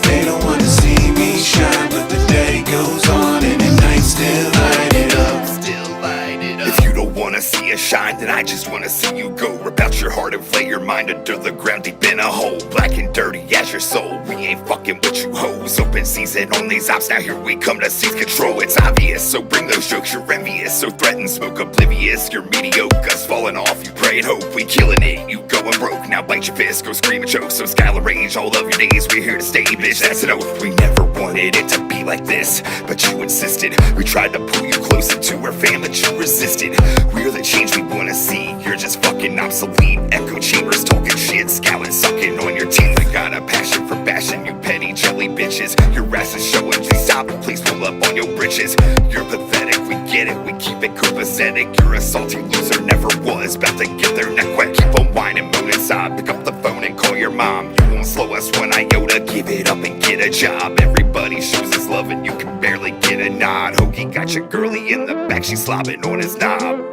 E: They don't wanna see me shine, but the day goes on and the night still light it up.
M: Still light it up. If you don't wanna see us shine, then I just wanna see you go. Rip out your heart and flay your mind under the ground deep in a hole. Black and dirty as your soul. We ain't fucking with you hoes. Open season on these ops, now here we come to seize control. It's obvious, so bring those jokes. You're envious, so threaten, smoke oblivious. You're mediocre, falling off. You pray and hope, we killing it. You going broke, now bite your fist, go scream and choke. So Skylar range all of your days. We're here to stay, bitch. That's an oath. We never wanted it to be like this, but you insisted. We tried to pull you closer to our fam, but you resisted. We're the change we wanna see. You're just fucking obsolete. chambers, talking shit, scowling, sucking on your teeth. I got a passion for bashing you petty jelly bitches. Your ass is showing, please stop and please pull up on your britches. You're pathetic, we get it, we keep it copacetic. You're a salty loser, never was, about to get their neck wet. Keep on whining, moaning, sob, pick up the phone and call your mom. You won't slow us one iota, give it up and get a job. Everybody shows his love and you can barely get a nod. Hoagie got your girlie in the back, she's slobbing on his knob.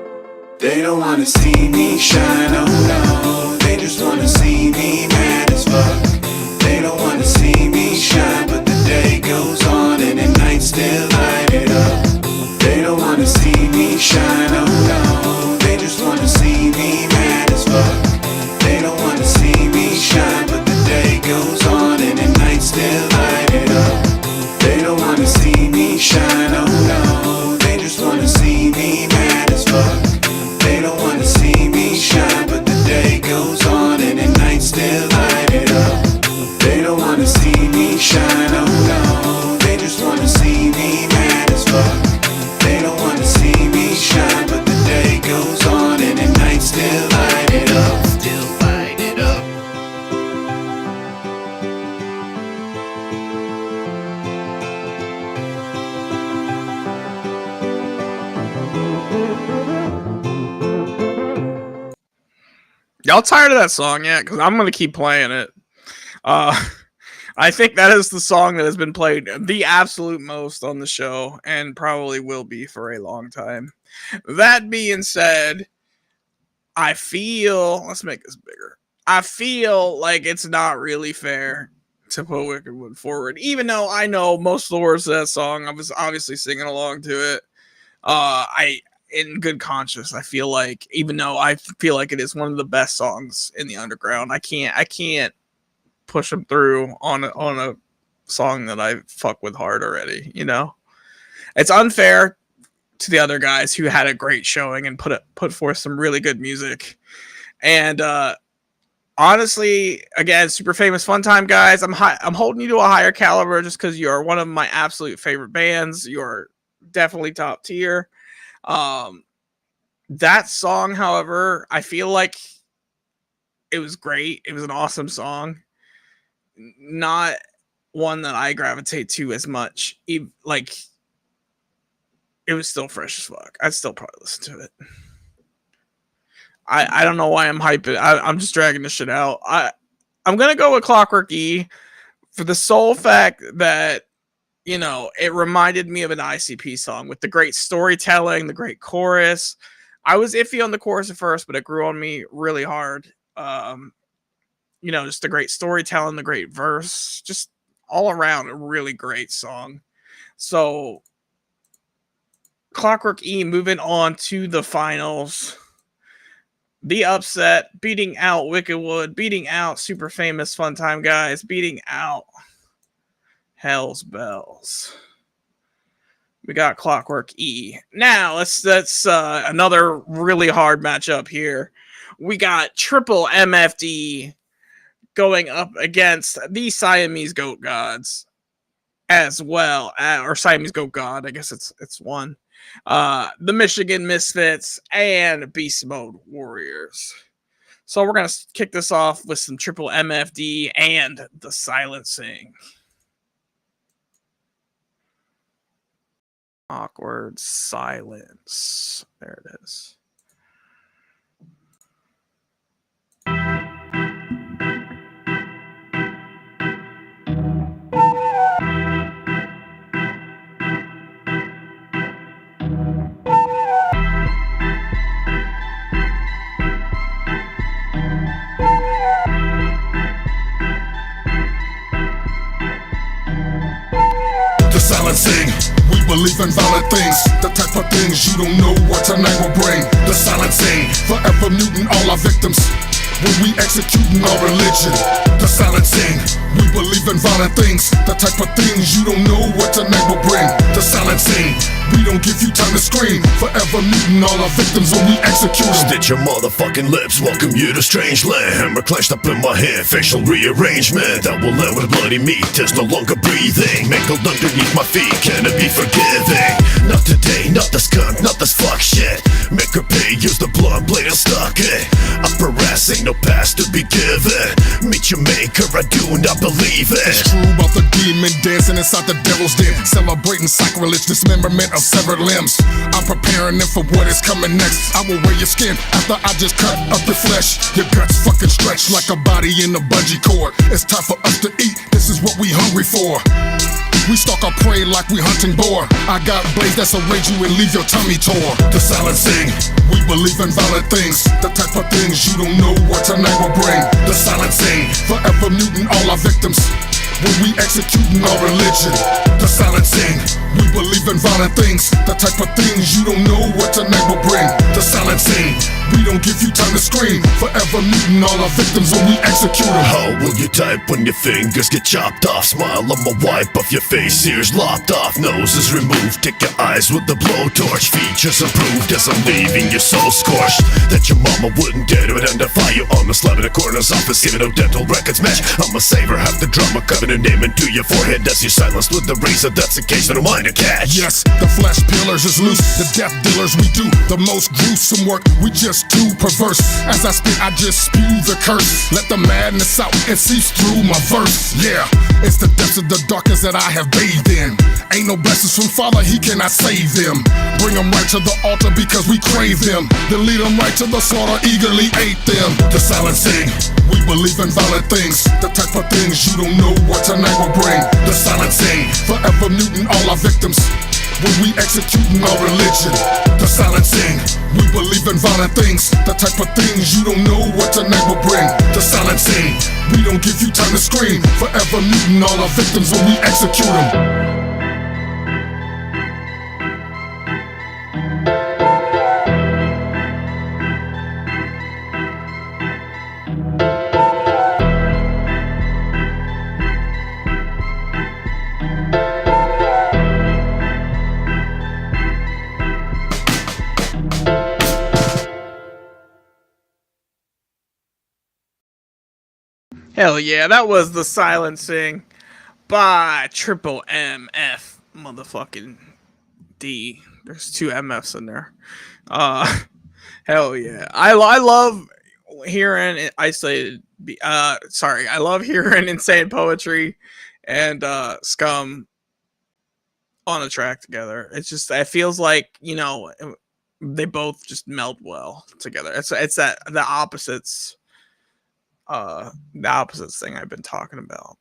E: They don't wanna see me shine, oh no. They just wanna see me mad as fuck. They don't wanna see me shine, but the day goes on and the night still light it up. They don't wanna see me shine, oh no. They just wanna see me mad as fuck. They don't wanna see me shine, but the day goes on and the night still light it up. They don't wanna see me shine, oh no. They just wanna see me mad as fuck. They don't wanna see me shine, but the day goes on and the night still light it up. They don't wanna see me shine, oh no. They just wanna see me mad as fuck. They don't wanna see me shine, but the day goes on and the night still light it up. Still light it up.
D: Y'all tired of that song yet? Because I'm gonna keep playing it. I think that is the song that has been played the absolute most on the show, and probably will be for a long time. That being said, I feel, let's make this bigger. I feel like it's not really fair to put Wickedwood forward, even though I know most of the words of that song. I was obviously singing along to it. In good conscience, I feel like, even though I feel like it is one of the best songs in the underground, I can't push them through on a song that I fuck with hard already. You know, it's unfair to the other guys who had a great showing and put forth some really good music. And honestly, again, super famous fun time guys, I'm holding you to a higher caliber just because you are one of my absolute favorite bands. You're definitely top tier. That song, however, I feel like it was great. It was an awesome song. Not one that I gravitate to as much. Like, it was still fresh as fuck. I'd still probably listen to it. I don't know why I'm hyping. I'm just dragging this shit out. I'm gonna go with Clockwork E for the sole fact that, you know, it reminded me of an ICP song with the great storytelling, the great chorus. I was iffy on the chorus at first, but it grew on me really hard. You know, just the great storytelling, the great verse, just all around a really great song. So Clockwork E moving on to the finals. The upset, beating out Wickedwood, beating out super famous fun time guys, beating out Hell's Bells. We got Clockwork E. Now let's another really hard matchup here. We got Triple MFD going up against the Siamese Goat Gods as well, or Siamese Goat God. I guess it's one. The Michigan Misfits and Beast Mode Warriors. So we're gonna kick this off with some Triple MFD and the Silencing. Awkward silence. There it is.
C: The Silencing. We believe in violent things, the type of things you don't know what tonight will bring. The Silencing, forever muting all our victims when we executing our religion. The Silencing, we believe in violent things, the type of things you don't know what tonight will bring. The Silencing, we don't give you time to scream, forever muting all our victims when we execute them.
J: Stitch your motherfucking lips, welcome you to strange land. Hammer clenched up in my hand, facial rearrangement that will end with bloody meat is no longer breathing. Mangled underneath my feet, can it be forgiving? Not today, not this cunt, not this fuck shit. Make her pay, use the blunt blade and stuck it up her ass pass, ain't no pass to be given. Meet your maker, I do not believe it.
C: It's true about the demon dancing inside the devil's den, celebrating sacrilege, dismemberment of severed limbs. I'm preparing them for what is coming next. I will wear your skin after I just cut up your flesh. Your guts fucking stretch like a body in a bungee cord. It's time for us to eat, this is what we hungry for. We stalk our prey like we hunting boar. I got blades that'll rage you and leave your tummy tore. The silencing, we believe in violent things, the type of things you don't know what tonight will bring. The silencing, forever muting all our victims when we executing our religion. The silencing, we believe in violent things, the type of things you don't know what tonight will bring. The silencing, we don't give you time to scream, forever muting all our victims when we execute them.
J: How will you type when your fingers get chopped off? Smile, I'ma wipe off your face, ears lopped off, nose is removed. Take your eyes with the blowtorch, features improved as I'm leaving your soul scorched. That your mama wouldn't dare to identify you. I'm a slab in the coroner's office, giving no dental records match. I'm a saver, half the drama, covering a name into your forehead as you're silenced with the razor. That's a case I don't mind to catch.
C: Yes, the flesh peelers is loose, the death dealers we do the most gruesome work. We just too perverse. As I spit, I just spew the curse. Let the madness out and seeps through my verse. Yeah, it's the depths of the darkness that I have bathed in. Ain't no blessings from Father, He cannot save them. Bring them right to the altar because we crave them. Then lead them right to the slaughter, eagerly ate them. The silencing, we believe in violent things, the type of things you don't know what tonight will bring. The silencing, forever muting all our victims when we executing our religion. The silencing, we believe in violent things, the type of things you don't know what tonight will bring. The silencing, we don't give you time to scream, forever muting all our victims when we execute them.
D: Hell yeah, that was The Silencing by Triple MF motherfucking D. There's two MFs in there. Hell yeah. I love hearing isolated I love hearing insane poetry and Scum on a track together. It's just, it feels like, you know, they both just meld well together. It's that the opposites thing I've been talking about.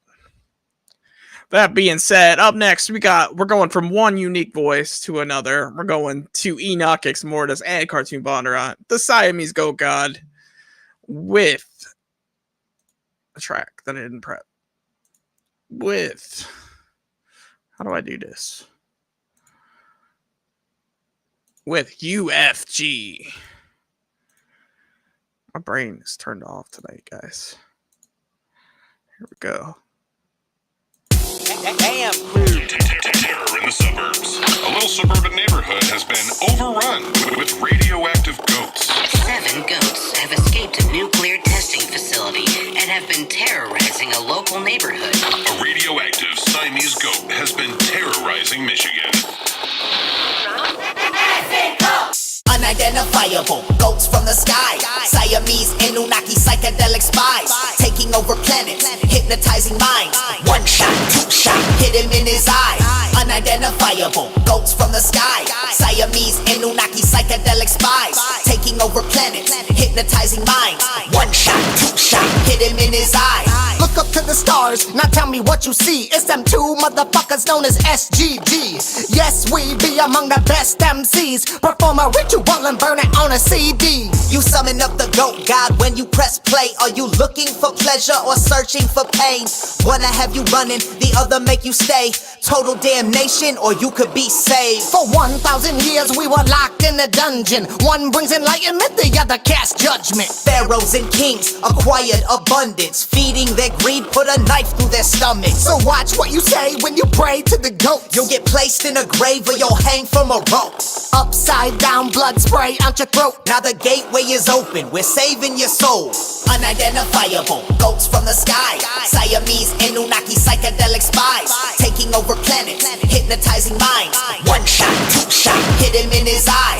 D: That being said, up next we're going from one unique voice to another. We're going to Enoch Ex Mortis and Cartoon Bondurant, the Siamese Goat God, with a track that I didn't prep. With, how do I do this? With UFG. My brain is turned off tonight, guys. Here we go.
A: Damn. Terror in the suburbs. A little suburban neighborhood has been overrun with radioactive goats.
G: 7 goats have escaped a nuclear testing facility and have been terrorizing a local neighborhood.
A: A radioactive Siamese goat has been terrorizing Michigan.
P: Unidentifiable goats from the sky, Siamese Anunnaki psychedelic spies, taking over planets, hypnotizing minds. One shot, two shot, hit him in his eye. Unidentifiable goats from the sky, Siamese Anunnaki psychedelic spies, taking over planets, hypnotizing minds. One shot, two shot, hit him in his eye. Look up to the stars, now tell me what you see. It's them two motherfuckers known as SGG. Yes, we be among the best MCs. Perform a ritual and burn it on a CD. You summon up the goat god when you press play. Are you looking for pleasure or searching for pain? Wanna have you running, the other make you stay. Total damnation or you could be saved. For 1,000 years we were locked in a dungeon. One brings enlightenment, the other casts judgment. Pharaohs and kings acquired abundance. Feeding their greed, put a knife through their stomach. So watch what you say when you pray to the goat. You'll get placed in a grave or you'll hang from a rope. Upside down, blood spray out your throat. Now the gateway is open, we're saving your soul. Unidentifiable goats from the sky, Siamese Anunnaki psychedelic spies, taking over planets, hypnotizing minds. One shot, two shot, hit him in his eye.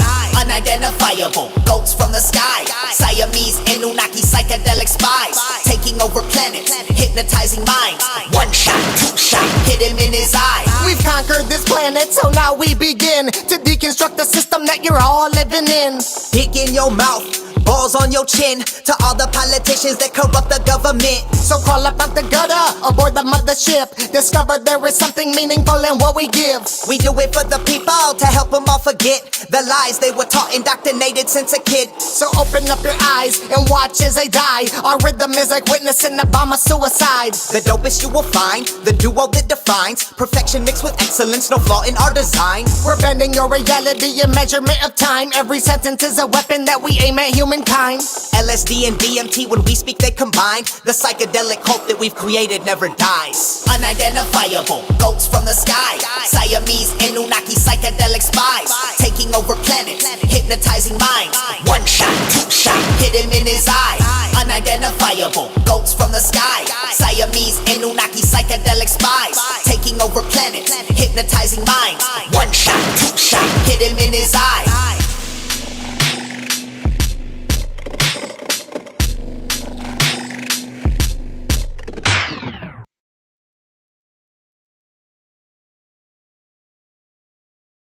P: unidentifiable goats from the sky, Siamese, Anunnaki, psychedelic spies, taking over planets, hypnotizing minds. One shot, two shot, hit him in his eye.
K: We've conquered this planet, so now we begin to deconstruct the system that you're all living in.
P: Dick in your mouth, balls on your chin, to all the politicians that corrupt the government.
K: So crawl up out the gutter, aboard the mothership. Discover there is something meaningful in what we give.
P: We do it for the people, to help them all forget the lies they were taught, indoctrinated since a kid.
K: So open up your eyes and watch as they die. Our rhythm is like witnessing a bomb of suicide.
P: The dopest you will find, the duo that defines perfection mixed with excellence, no flaw in our design.
K: We're bending your reality and measurement of time. Every sentence is a weapon that we aim at humankind.
P: LSD and DMT, when we speak they combine. The psychedelic hope that we've created never dies. Unidentifiable goats from the sky, Siamese, Anunnaki, psychedelic spies, taking over planets, hypnotizing minds. One shot, two shot, hit him in his eye. Unidentifiable goats from the sky, Siamese, Anunnaki, psychedelic spies, taking over planets, hypnotizing minds. One shot, two shot, hit him in his eye.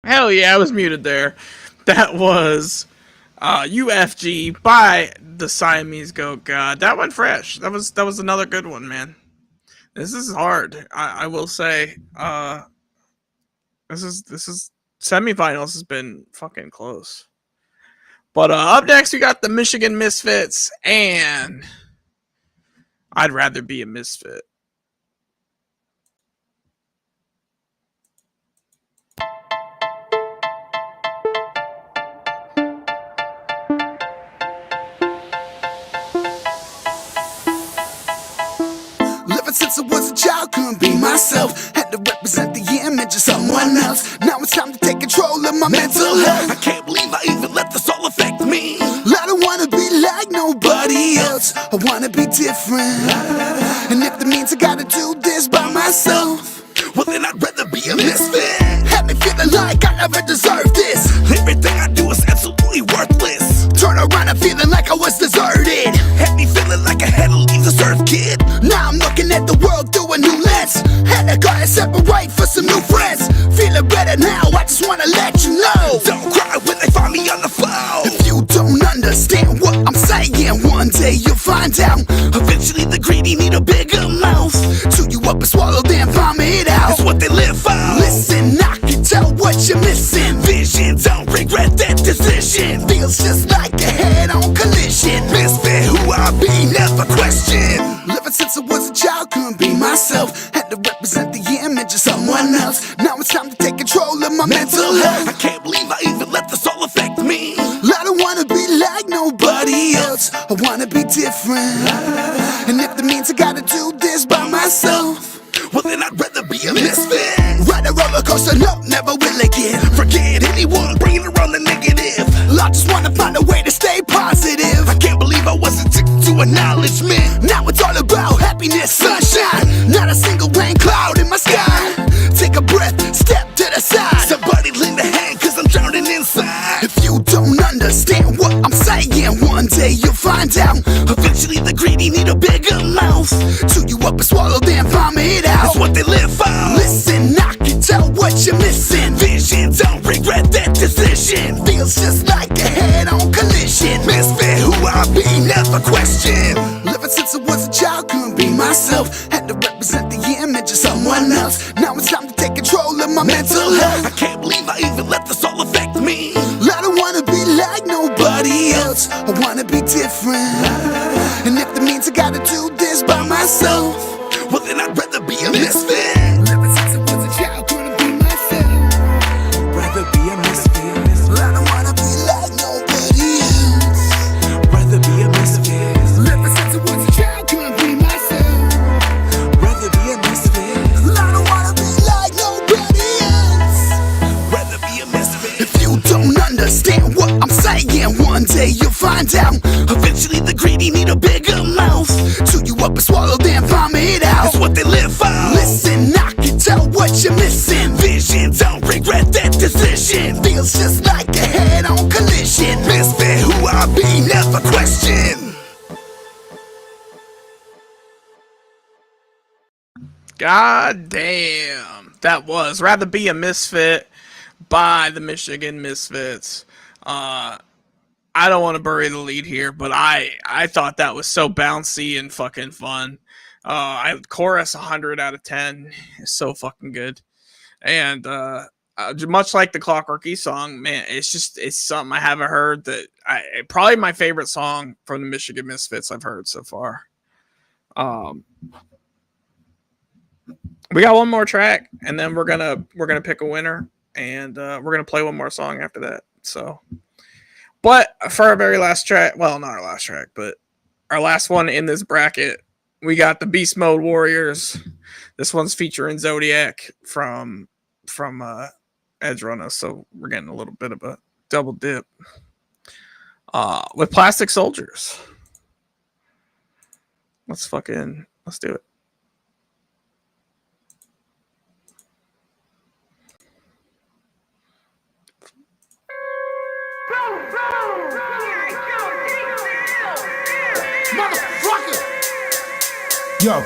D: Hell yeah, I was muted there. That was UFG by the Siamese Goat God. That went fresh. That was another good one, man. This is hard. I will say. This is semifinals has been fucking close. But up next we got the Michigan Misfits and I'd Rather Be a Misfit.
L: Since I was a child, couldn't be myself. Had to represent the image of someone else. Now it's time to take control of my mental health. I can't believe I even let this all affect me. I don't wanna be like nobody else. I wanna be different. And if that means I gotta do this by myself, well then I'd rather be a misfit. Had me feeling like I never deserved this. Everything I do is absolutely worthless. Turn around and feeling like I was deserted. Had me feeling like I had to leave this earth, kid. Now I'm looking at the world through a new lens. Had to go and separate for some new friends. Feeling better now, I just wanna let you know. Don't cry when they find me on the phone. If you don't understand what I'm saying, one day you'll find out. Eventually the greedy need a bigger mouth. Chew you up and swallow, then vomit out. That's what they live for. Listen, I can tell what you're missing. Vision, don't regret that decision. Feels just like a head-on collision. Misfit, who I be, never question. Living since I was a child, couldn't be myself. Had to represent the image of someone else. Now it's time to take control of my mental health. I can't believe I even let this all affect me. I don't wanna be like nobody else. I wanna be different. And if that means I gotta do this by myself, well then I'd rather be a misfit. Ride a roller coaster, no, never will again. Forget anyone bringing around the negative. I just wanna find a way to stay positive. I can't believe I wasn't addicted to acknowledgement. Now it's all about happiness, sunshine. Not a single rain cloud in my sky. Take a breath, step to the side. Somebody lend a hand, cause I'm drowning inside. If you don't understand what I'm saying, one day you'll find out. Eventually the greedy need a bigger mouth. Chew you up and swallow, then vomit out. That's what they live for. Listen, I can tell what you're missing. Vision, don't regret that decision. Feels just like a head-on collision. Misfit, who I be, never question. Living since I was a child, couldn't be myself. Had to represent the image of someone else. Now it's time to take control of my mental health. I can't believe I even let this all affect me. I don't wanna be like nobody else. I wanna be different. And if that means I gotta do this by myself, well then I'd rather be a misfit. Living since I was a child, couldn't be myself. Rather be a misfit. I don't wanna be like nobody else. Rather be a misfit. Living since I was a child, couldn't be myself. Rather be a misfit. I don't wanna be like nobody else. Rather be a misfit. If you don't understand what I'm saying, one day you'll find out. Eventually the greedy need a bigger mouth. Chew you up and swallow, then vomit out. That's what they live for. Listen, I can tell what you're missing. Vision, don't regret that decision. Feels just like a head-on collision. shit. Misfit, who I be, never question.
D: God damn. That was Rather Be a Misfit by the Michigan Misfits. I don't want to bury the lead here, but I thought that was so bouncy and fucking fun. Chorus 100 out of 10 is so fucking good. And much like the Clockworky song, man, it's something I haven't heard probably my favorite song from the Michigan Misfits I've heard so far. We got one more track, and then we're gonna pick a winner, and we're gonna play one more song after that. So, but for our very last track, well, not our last track, but our last one in this bracket, we got the Beast Mode Warriors. This one's featuring Zodiac from Edge Runner, so we're getting a little bit of a double dip with Plastic Soldiers. Let's do it.
R: Motherfucker! Yo.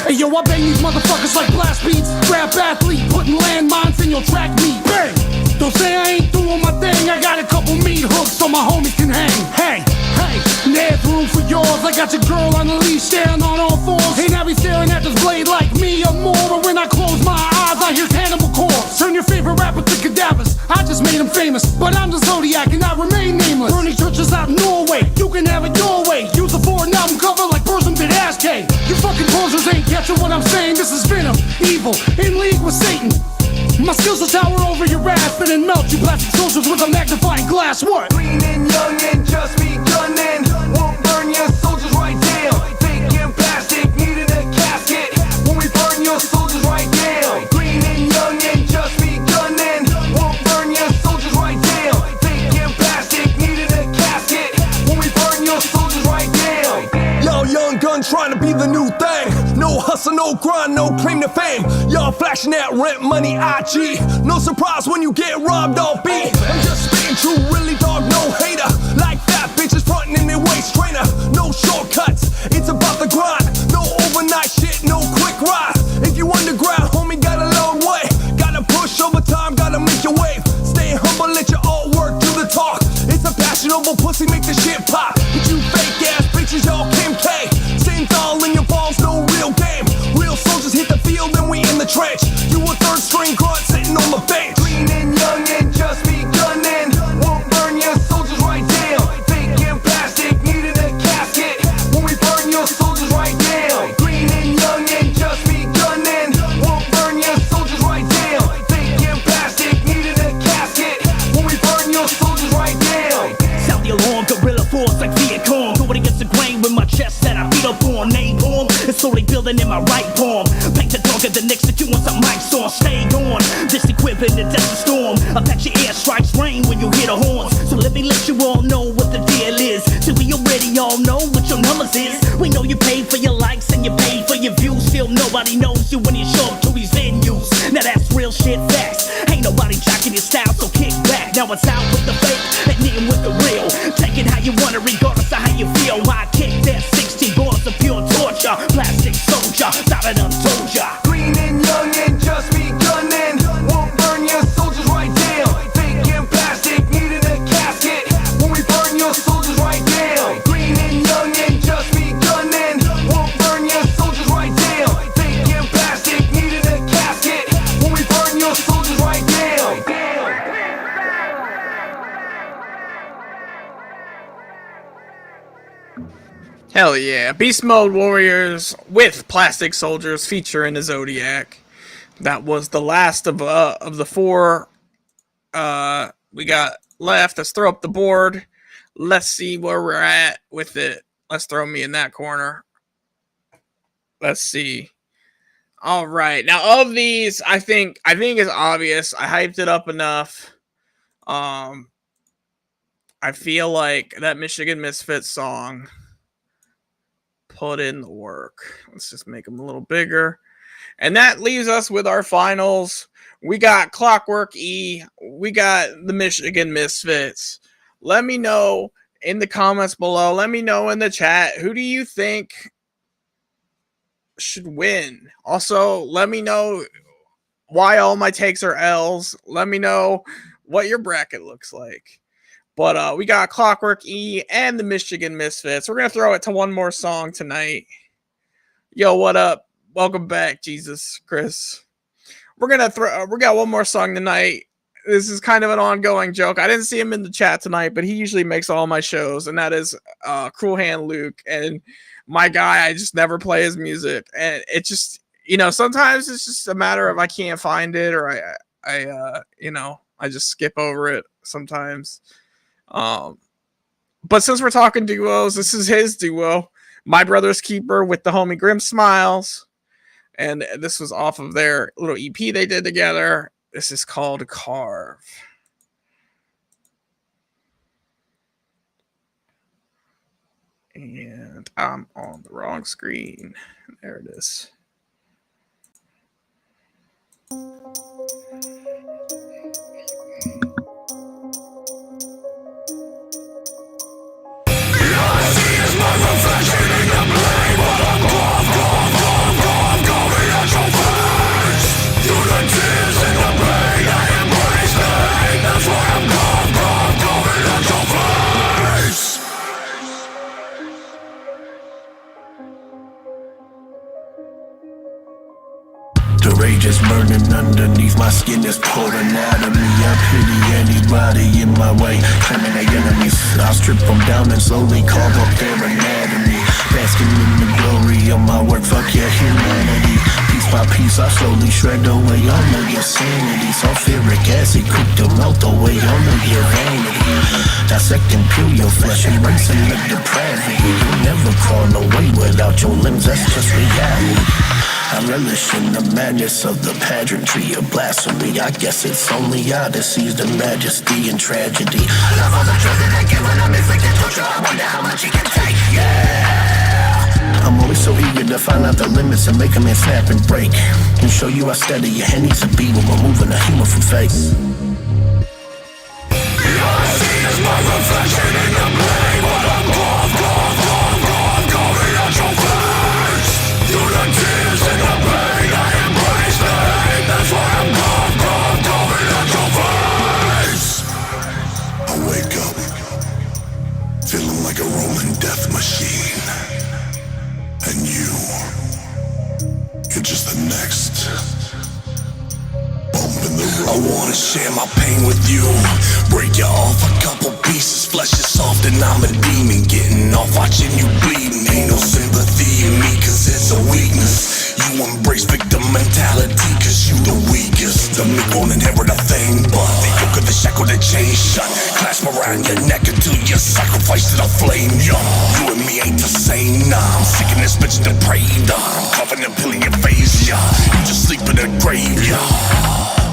R: Hey yo, I bang these motherfuckers like blast beats. Rap athlete, putting landmines in your track meet. Bang! Don't say I ain't doing my thing. I got a couple meat hooks so my homies can hang. Hey, hey, there's room for yours. I got your girl on the leash, staring on all fours. Ain't I be staring at this blade like me or more? But when I close my eyes, I hear cannibal corpse. Turn your favorite rapper to cadavers. I just made him famous, but I'm the Zodiac and I remain nameless. Burning churches out in Norway, you can have it your way. Use it for an album cover like Burzum did Ash K. You fucking posers ain't catching what I'm saying. This is Venom, evil, in league with Satan. My skills will tower over your ass and melt you plastic soldiers with a magnifying glass. What?
S: Green and young and just begunning. Won't burn your soldiers right down. Fake and plastic needed a casket. When we burn your soldiers right down. Green and young and just begunning. Won't burn your soldiers right down. Fake and plastic needed a casket. When we burn your soldiers right down.
W: Yo, young gun trying to be the new thing. No hustle, no grind, no claim to fame. Y'all flashing that rent money, IG. No surprise when you get robbed off beat. I'm just spitting true, really dog, no hater. Like that, bitches frontin' in their waist trainer. No shortcuts, it's about the grind. No overnight shit, no quick rise. If you underground, homie, got a long way. Gotta push over time, gotta make your wave. Stay humble, let your art work, do the talk. It's a fashionable pussy, make the shit pop. But you fake ass bitches, y'all Kim K. Synthol in your balls, no real game. Real soldiers hit the field and we in the trench. You a third string grunt sitting on the bench.
S: Green and young and just begunning. Won't burn your soldiers right down. Fake and plastic needed a casket. When we burn your soldiers right down. Green and young and just begunning. Won't burn your soldiers right down. Fake and plastic needed a casket. When we burn your soldiers right down.
T: Sound the alarm, guerrilla force like Viet Cong. Going against the grain with my chest that I beat up on. Napalm, it's slowly building in my right palm. Paint the dog at the next that you want some mics on. Stay on, this equipment in the desert storm. Apache air strikes rain when you hear the horns. So let me let you all know what the deal is. So we already all know what your numbers is. We know you paid for your likes and you paid for your views. Still nobody knows you when you show up to these venues. Now that's real shit facts. Ain't nobody jocking your style, so kick back. Now it's out with the fake and in with the real. Take it how you want it, regardless of how you feel. I kick that 60 bars of pure torture. Plastic soldier, thought I done told ya.
S: Green and young and just begunning. Won't burn your soldiers right down. Fake and plastic needed a casket. When we burn your soldiers right down. Green and young and just begunning. Won't burn your soldiers right down. Fake and plastic needed a casket. When we burn your soldiers right down.
D: Hell yeah. Beast Mode Warriors with Plastic Soldiers featuring the Zodiac. That was the last of the four we got left. Let's throw up the board. Let's see where we're at with it. Let's throw me in that corner. Let's see. All right. Now of these, I think it's obvious. I hyped it up enough. I feel like that Michigan Misfits song put in the work. Let's just make them a little bigger. And that leaves us with our finals. We got Clockwork E. We got the Michigan Misfits. Let me know in the comments below. Let me know in the chat. Who do you think should win? Also, let me know why all my takes are L's. Let me know what your bracket looks like. But we got Clockwork E and the Michigan Misfits. We're going to throw it to one more song tonight. Yo, what up? Welcome back, Jesus, Chris. We got one more song tonight. This is kind of an ongoing joke. I didn't see him in the chat tonight, but he usually makes all my shows, and that is Cruel Hand Luke. And my guy, I just never play his music. And it just, sometimes it's just a matter of I can't find it, or I just skip over it sometimes. But since we're talking duos, this is his duo, My Brother's Keeper with the homie Grim Smiles. And this was off of their little EP they did together. This is called Carve. And I'm on the wrong screen. There it is.
J: The rage is burning underneath my skin, is pouring out of me. I pity anybody in my way, claiming they enemies. I'll strip them down and slowly carve up their anatomy. Basking in the glory of my work, fuck your humanity. Piece by piece, I slowly shred away all of your sanity. Sulfuric acid cooked to melt away all of your vanity. Dissect and peel your flesh, embracing the depravity. You'll never crawl away without your limbs, that's just reality. I relish in the madness of the pageantry of blasphemy. I guess it's only I that sees the majesty and tragedy. Love all the children I get when I'm inflicted torture. I wonder how much you can take, yeah. I'm always so eager to find out the limits and make a man snap and break. And show you how steady your hand needs to be when we're moving a human from face. I see is my reflection in the blade. What I'm going out your face. Through the tears and the pain, I embrace the hate. That's why I'm going out your face.
C: I wake up, feeling like a Roman death machine. And you're just the next bump in the road.
J: I wanna share my pain with you. Break you off a couple pieces. Flesh is soft and I'm a demon. Getting off watching you bleeding. Ain't no sympathy in me cause it's a weakness. You embrace victim mentality cause you the weakest. The meek won't inherit a thing but the yoke of the shackle that chain shut. Clasp around your neck until you sacrifice to the flame. Yo, you and me ain't the same, nah. I'm sick of this bitch depraved. I'm coughing and peeling your face, yeah. You just sleep in a grave, yeah.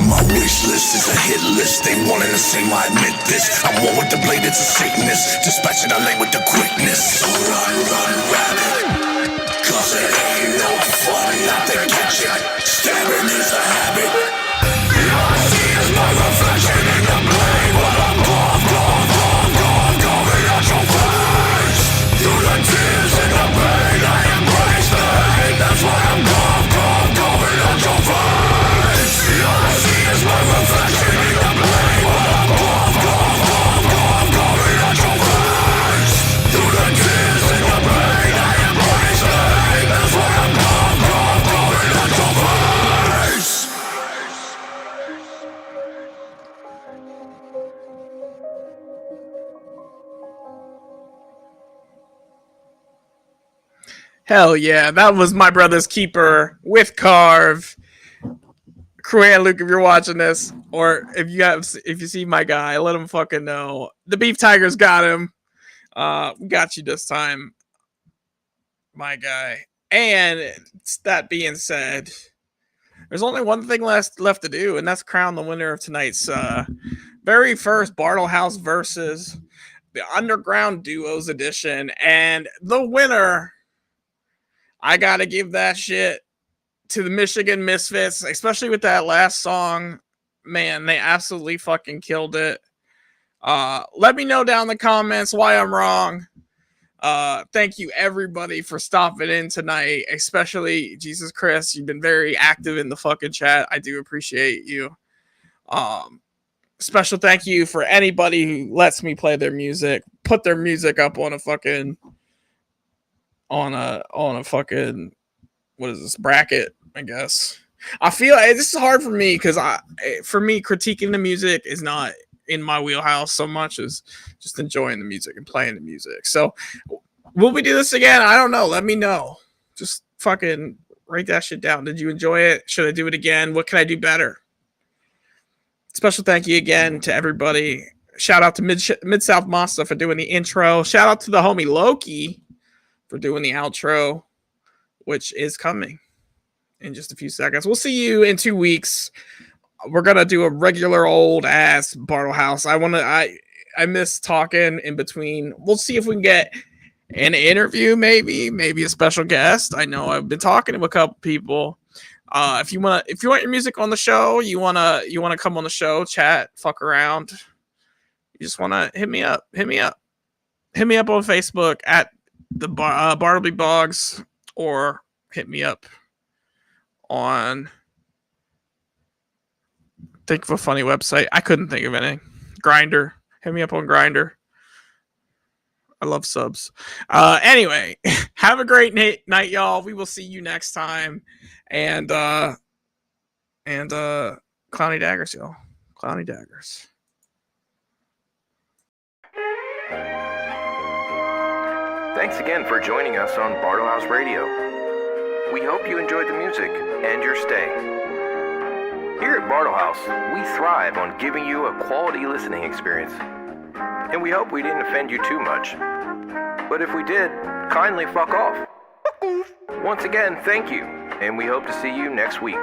J: My wish list is a hit list. They wanting the same, I admit this. I'm one with the blade, it's a sickness. Dispatching a lane with the quickness. So run, rabbit. Cause it ain't no fun not to catch it. Stabbing is a habit. All I see is my reflection in the blade. What I'm going out your face. Through the tears and the pain, I embrace the hate. That's why I'm going out your face. All I see is my reflection in the blade. What I'm going out your face. Through the tears and the pain, I embrace the hate. That's why I'm going out your face.
D: Hell yeah, that was My Brother's Keeper with Carve. Cruel Luke, if you're watching this, or if you see my guy, let him fucking know. The Beef Tigers got him. We got you this time, my guy. And that being said, there's only one thing left to do, and that's crown the winner of tonight's very first Bartlehouse versus the Underground Duos edition. And the winner, I gotta give that shit to the Michigan Misfits, especially with that last song. Man, they absolutely fucking killed it. Let me know down in the comments why I'm wrong. Thank you everybody for stopping in tonight, especially Jesus Chris. You've been very active in the fucking chat. I do appreciate you. Special thank you for anybody who lets me play their music, put their music up on a fucking fucking, what is this, bracket, I guess. I feel this is hard for me because for me, critiquing the music is not in my wheelhouse so much as just enjoying the music and playing the music. So will we do this again? I don't know. Let me know. Just fucking write that shit down. Did you enjoy it? Should I do it again? What can I do better? Special thank you again to everybody. Shout out to Mid-South Masta for doing the intro. Shout out to the homie Loki for doing the outro, which is coming in just a few seconds. We'll see you in 2 weeks. We're gonna do a regular old ass Bartlehouse. I miss talking in between. We'll see if we can get an interview, maybe a special guest. I know I've been talking to a couple people. If you want your music on the show, you wanna come on the show, chat, fuck around. You just wanna hit me up on Facebook at the Bartleby Boggs, or hit me up on, think of a funny website. I couldn't think of any. Grinder. Hit me up on Grinder. I love subs. Anyway, have a great night, y'all. We will see you next time. And Clowny Daggers, y'all. Clowny Daggers.
F: Thanks again for joining us on Bartlehouse Radio. We hope you enjoyed the music and your stay. Here at Bartlehouse, we thrive on giving you a quality listening experience. And we hope we didn't offend you too much. But if we did, kindly fuck off. Once again, thank you, and we hope to see you next week.